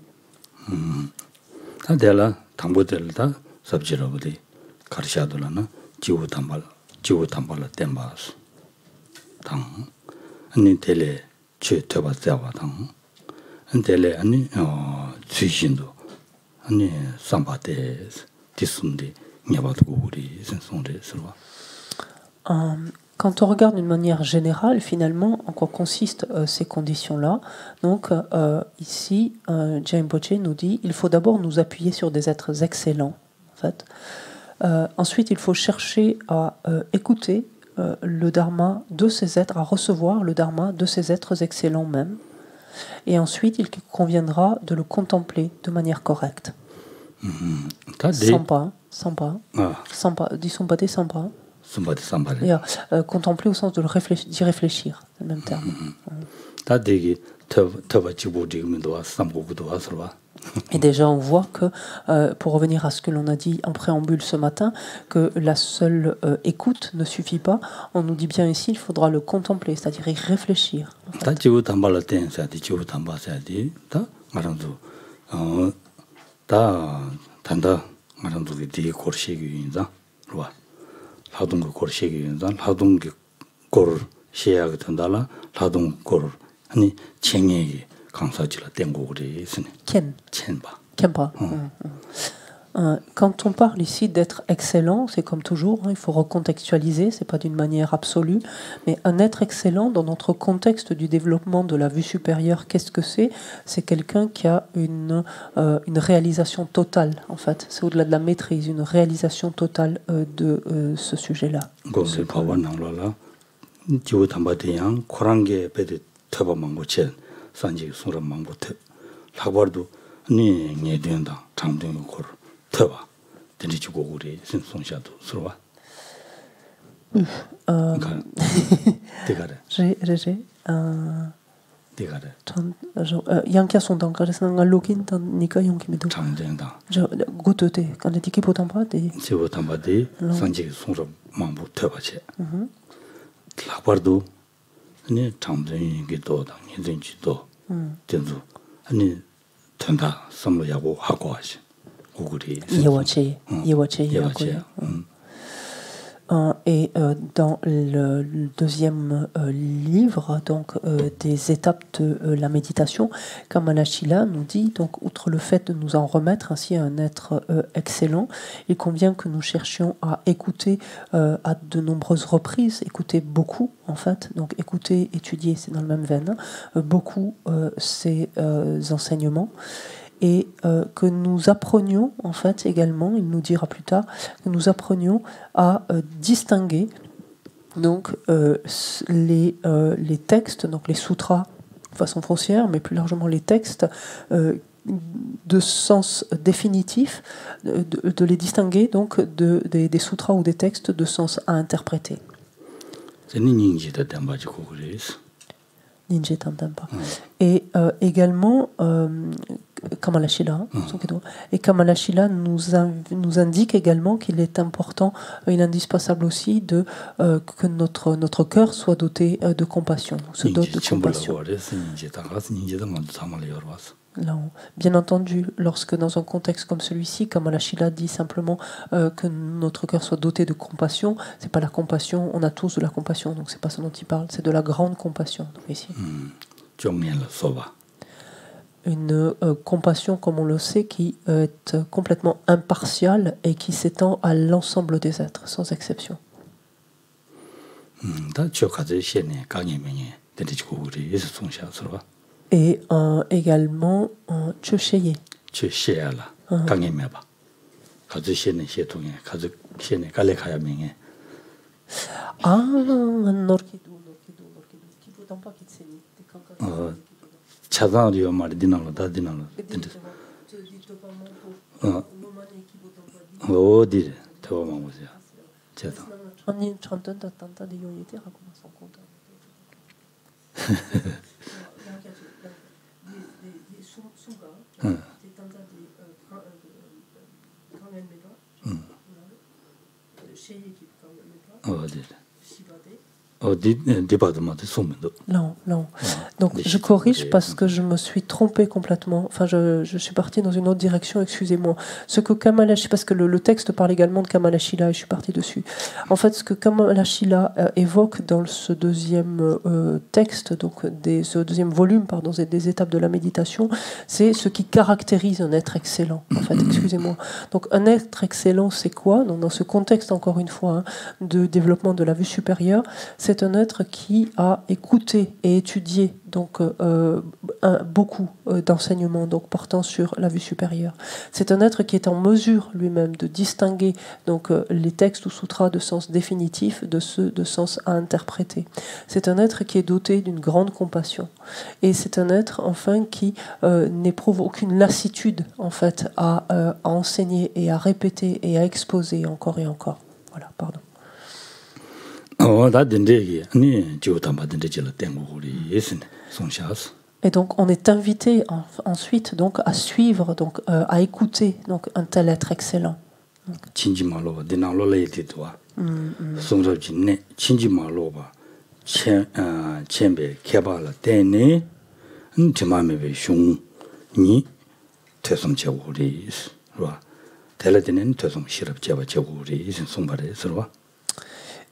Quand on regarde d'une manière générale, finalement, en quoi consistent ces conditions-là, donc ici, Jai Rinpoche nous dit il faut d'abord nous appuyer sur des êtres excellents, en fait. Ensuite, il faut chercher à écouter le dharma de ces êtres, à recevoir le dharma de ces êtres excellents même. Et ensuite, il conviendra de le contempler de manière correcte. Sans pas. Dis Sampati sans pas. Contempler au sens d'y réfléchir, c'est le même terme. Et déjà, on voit que, pour revenir à ce que l'on a dit en préambule ce matin, que la seule écoute ne suffit pas. On nous dit bien ici, il faudra le contempler, c'est-à-dire y réfléchir. En fait. Quand on parle ici d'être excellent, c'est comme toujours, il faut recontextualiser, c'est pas d'une manière absolue, mais un être excellent dans notre contexte du développement de la vue supérieure, qu'est-ce que c'est? C'est quelqu'un qui a une réalisation totale, en fait. C'est au-delà de la maîtrise, une réalisation totale de ce sujet-là. Yang son dans quand c'est un login dans nika yang qui me do. Je goûte quand les équipes autant pas des. C'est autant pas des sanji son mambo teba che. Labardo ni chamden ge do da ni den ji do. Denzu ani tanda samlo yabo hago hashi. Et dans le deuxième livre, donc des étapes de la méditation, Kamalashila nous dit, donc outre le fait de nous en remettre ainsi à un être excellent, il convient que nous cherchions à écouter à de nombreuses reprises, écouter beaucoup en fait, donc écouter, étudier, c'est dans le même veine, beaucoup ces enseignements. Et que nous apprenions, en fait, également, il nous dira plus tard, que nous apprenions à distinguer donc, les textes, donc les sutras de façon foncière, mais plus largement les textes de sens définitif, de les distinguer donc des sutras ou des textes de sens à interpréter. Et également, Kamalashila, et Kamalashila nous indique également qu'il est important, il est indispensable aussi que notre cœur soit doté de compassion, se dote de compassion. Non. Bien entendu, lorsque dans un contexte comme celui-ci, Kamalashila dit simplement que notre cœur soit doté de compassion, c'est pas la compassion, on a tous de la compassion, donc c'est pas ce dont il parle, c'est de la grande compassion ici. Une compassion, comme on le sait, qui est complètement impartiale et qui s'étend à l'ensemble des êtres, sans exception. Et également Chösheye. 차단이요 말이 디나로 다 디나로 어디 대화만 보세요. 제가 아니 전단다 단단히 요이데 하고 나서 공다. Non, non. Donc je corrige parce que je me suis trompé complètement. Enfin, je suis parti dans une autre direction, excusez-moi. Ce que Kamalashila, parce que le texte parle également de Kamalashila et je suis parti dessus. En fait, ce que Kamalashila évoque dans ce deuxième texte, donc ce deuxième volume, pardon, des étapes de la méditation, c'est ce qui caractérise un être excellent. En fait, excusez-moi. Donc un être excellent, c'est quoi? Donc dans ce contexte, encore une fois, de développement de la vue supérieure, c'est un être qui a écouté et étudié donc beaucoup d'enseignements donc portant sur la vue supérieure. C'est un être qui est en mesure lui-même de distinguer donc les textes ou sutras de sens définitif de ceux de sens à interpréter. C'est un être qui est doté d'une grande compassion et c'est un être enfin qui n'éprouve aucune lassitude en fait à enseigner et à répéter et à exposer encore et encore. Voilà, pardon. Et donc, on est invité ensuite donc à suivre, donc à écouter donc un tel être excellent. 친지말로 디나로레이티도와 송저진네 친지말로바 첸베 개발라 때네 인티마메베 슝니 퇴송제우리 와 텔레드는 퇴송 시럽 제바 제우리 송바레 서와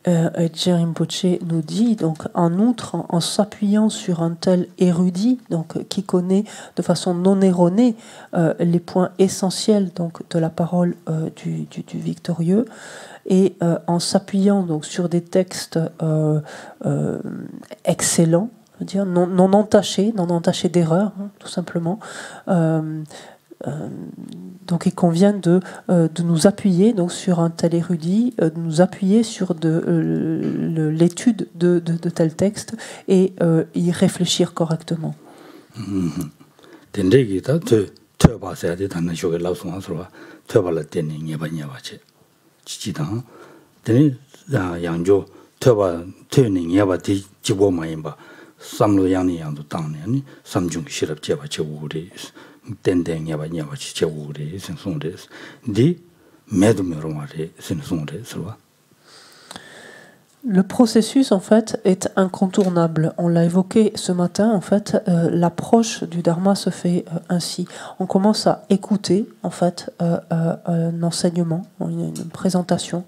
Rinpoché nous dit donc en outre en s'appuyant sur un tel érudit donc qui connaît de façon non erronée les points essentiels donc de la parole du victorieux et en s'appuyant donc sur des textes excellents, je veux dire non entachés d'erreurs hein, tout simplement. Donc il convient de nous appuyer donc sur un tel érudit, de nous appuyer sur l'étude de tel texte et y réfléchir correctement. Le processus, en fait, est incontournable. On l'a évoqué ce matin. En fait, l'approche du Dharma se fait ainsi. On commence à écouter, en fait, un enseignement, une présentation,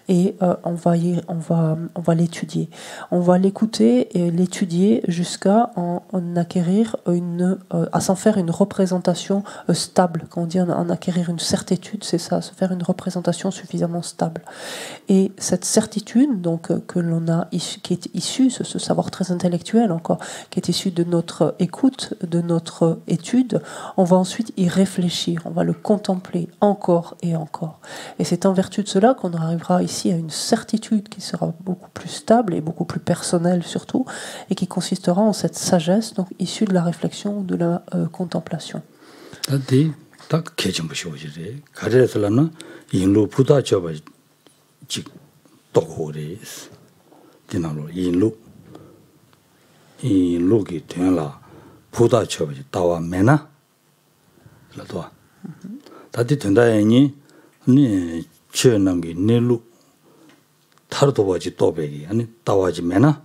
et on va l'étudier. On va l'écouter et l'étudier jusqu'à en acquérir à s'en faire une représentation stable. Quand on dit en acquérir une certitude, c'est ça, se faire une représentation suffisamment stable. Et cette certitude, donc que l'on a, qui est issu, ce savoir très intellectuel encore, qui est issu de notre écoute, de notre étude, on va ensuite y réfléchir, on va le contempler encore et encore. Et c'est en vertu de cela qu'on arrivera ici à une certitude qui sera beaucoup plus stable et beaucoup plus personnelle surtout, et qui consistera en cette sagesse donc issue de la réflexion ou de la contemplation. 디나로 인루기 된라 부다쳐지 다와 메나 라도아 다디 된다니 니 쳬는게 네루 타르도바지 또베기 아니 다와지 메나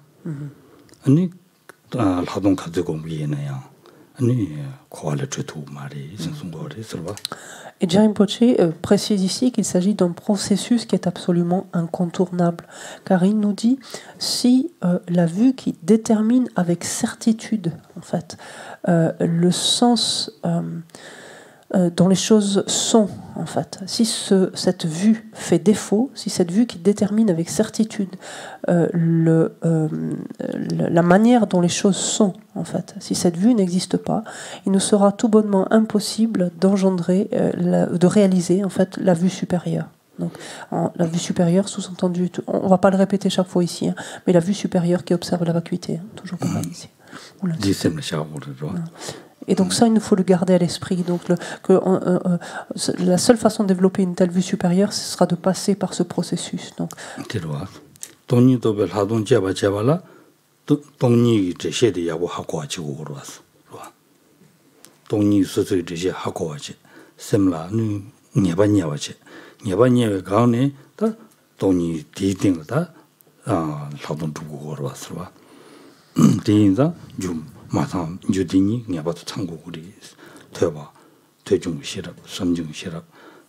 아니 라동 가지고 미에나야 아니 코알레 쳬투 마리 신송거리 서바. Et Rinpoché précise ici qu'il s'agit d'un processus qui est absolument incontournable, car il nous dit si la vue qui détermine avec certitude, en fait, le sens dont les choses sont, en fait, si cette vue fait défaut, si cette vue qui détermine avec certitude la manière dont les choses sont, en fait, si cette vue n'existe pas, il nous sera tout bonnement impossible d'engendrer, de réaliser, en fait, la vue supérieure. Donc, la vue supérieure, sous-entendu, on ne va pas le répéter chaque fois ici, hein, mais la vue supérieure qui observe la vacuité, hein, toujours pareil ici. Et donc ça, il nous faut le garder à l'esprit. Donc la seule façon de développer une telle vue supérieure, ce sera de passer par ce processus. Donc. 마상 주디니 냐바도 창고구리 퇴바 퇴중시럽 삼중시럽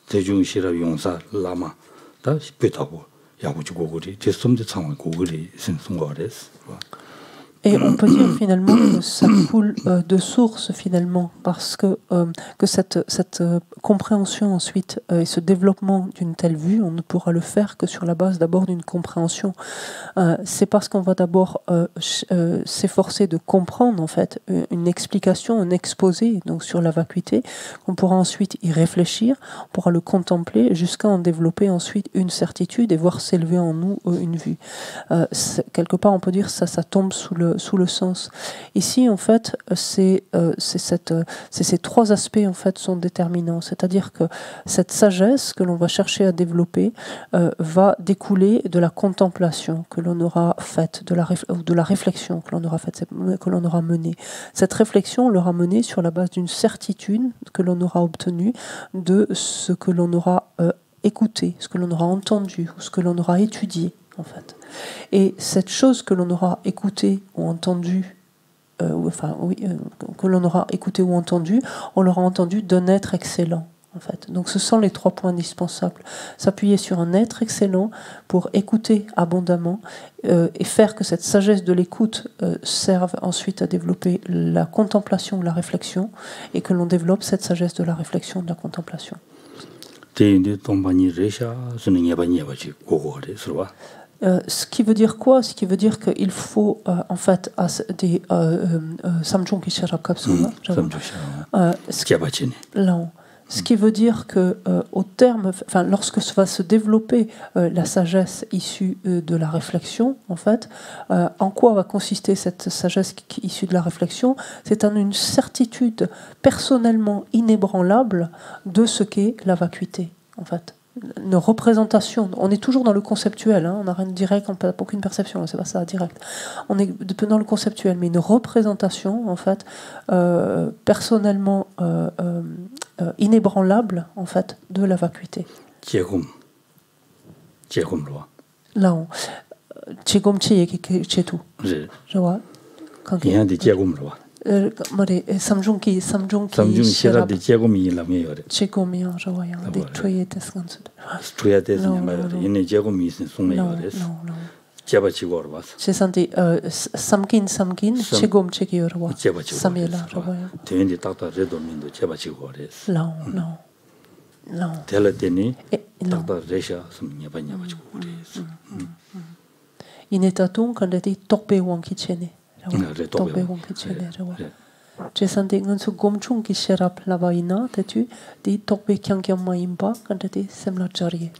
대중시럽 용사 라마 다 베타고 야구주고구리 대섬대 창원 고구리 신송거레스. Et on peut dire finalement que ça coule de source finalement, parce que cette compréhension ensuite et ce développement d'une telle vue, on ne pourra le faire que sur la base d'abord d'une compréhension. C'est parce qu'on va d'abord s'efforcer de comprendre en fait une explication, un exposé donc sur la vacuité, qu'on pourra ensuite y réfléchir, on pourra le contempler jusqu'à en développer ensuite une certitude et voir s'élever en nous une vue. Quelque part on peut dire ça tombe sous le le sens. Ici, en fait, ces trois aspects en fait sont déterminants. C'est-à-dire que cette sagesse que l'on va chercher à développer va découler de la contemplation que l'on aura faite, de la réflexion que l'on aura faite, que l'on aura menée. Cette réflexion, on l'aura menée sur la base d'une certitude que l'on aura obtenue de ce que l'on aura écouté, ce que l'on aura entendu, ou ce que l'on aura étudié, en fait. Et cette chose que l'on aura écoutée ou entendue, que l'on aura écouté ou entendu, on l'aura entendu d'un être excellent, en fait. Donc ce sont les 3 points indispensables. S'appuyer sur un être excellent pour écouter abondamment et faire que cette sagesse de l'écoute serve ensuite à développer la contemplation, la réflexion, et que l'on développe cette sagesse de la réflexion, de la contemplation. Ce qui veut dire quoi? Ce qui veut dire qu'il faut en fait des samjung ki sharap kapsula. Ce qui veut dire que au terme, lorsque va se développer la sagesse issue de la réflexion, en fait, en quoi va consister cette sagesse issue de la réflexion? C'est en une certitude personnellement inébranlable de ce qu'est la vacuité, en fait. Une représentation. On est toujours dans le conceptuel, hein, on n'a rien de direct, on n'a aucune perception, c'est pas ça, direct. On est dans le conceptuel, mais une représentation, en fait, personnellement inébranlable, en fait, de la vacuité. Là, Chegom Chetu. Je vois. Samjung ki shirab de Jagomi la meilleure. Chegomi, je vois, des troyes descanses. Troyes descanses, il y a Jagomi, sont meilleurs. Jabachigorbas. J'ai senti Samkin, Chegom Chegiorwa. Samela, je vois. Tu es des tata redomindo, Jabachigores. Non. Tell it any, Tata Resha, some Yabanyabachigores. Inetatung, quand elle dit Tokpe Wankichene. J'ai senti que ce gomchung qui sherap la vaina, tu dis tokbe kyang kyang maimba quand tu dis semla jari.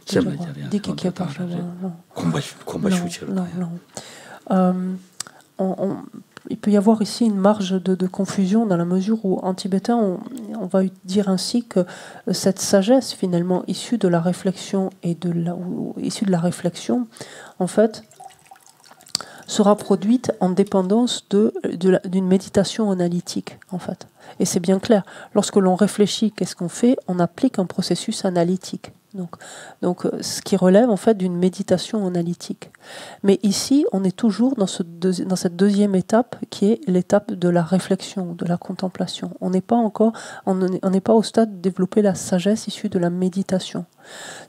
Dis que qui pas il peut y avoir ici une marge de confusion dans la mesure où en tibétain on va dire ainsi que cette sagesse finalement issue de la réflexion et issue de la réflexion en fait sera produite en dépendance d'une méditation analytique, en fait. Et c'est bien clair. Lorsque l'on réfléchit, qu'est-ce qu'on fait? On applique un processus analytique. Donc, ce qui relève, en fait, d'une méditation analytique. Mais ici, on est toujours dans cette deuxième étape, qui est l'étape de la réflexion, de la contemplation. On n'est pas au stade de développer la sagesse issue de la méditation.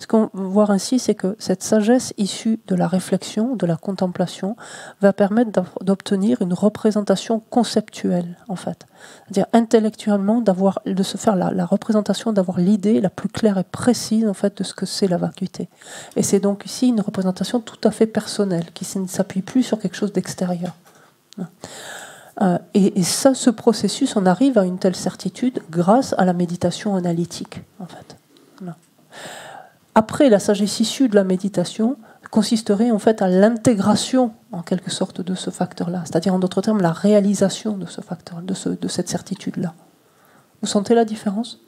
Ce qu'on veut voir ainsi, c'est que cette sagesse issue de la réflexion, de la contemplation, va permettre d'obtenir une représentation conceptuelle, en fait. C'est-à-dire intellectuellement, de se faire la représentation, d'avoir l'idée la plus claire et précise, en fait, de ce que c'est la vacuité. Et c'est donc ici une représentation tout à fait personnelle, qui ne s'appuie plus sur quelque chose d'extérieur. Et ça, ce processus, on arrive à une telle certitude grâce à la méditation analytique, en fait. Après, la sagesse issue de la méditation consisterait en fait à l'intégration, en quelque sorte, de ce facteur-là. C'est-à-dire, en d'autres termes, la réalisation de ce facteur, de cette certitude-là. Vous sentez la différence?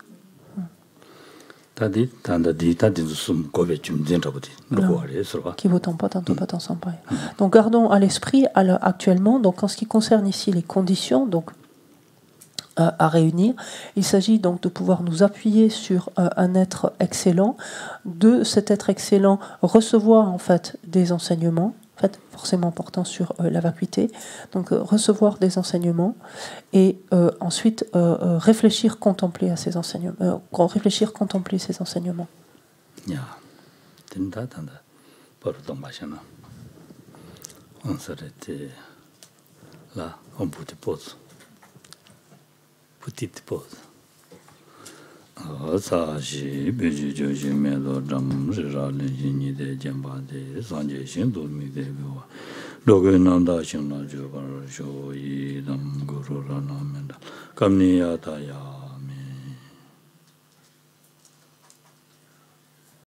Donc, gardons à l'esprit, actuellement, donc, en ce qui concerne ici les conditions, donc, à réunir. Il s'agit donc de pouvoir nous appuyer sur un être excellent, de cet être excellent recevoir en fait des enseignements, en fait forcément portant sur la vacuité, donc recevoir des enseignements et ensuite réfléchir, contempler à ces enseignements, contempler ces enseignements. On s'arrêtait là, on peut pause. Petite pause. Sashi, Beji, Joji, Medo, Dram, Rale, Jini, de Jambade, Sanje, Shindu, Midewa, Logananda, Shina, Jobar, Shoyi, Dam, Guru, Ranamenda, Kamni, Ataya.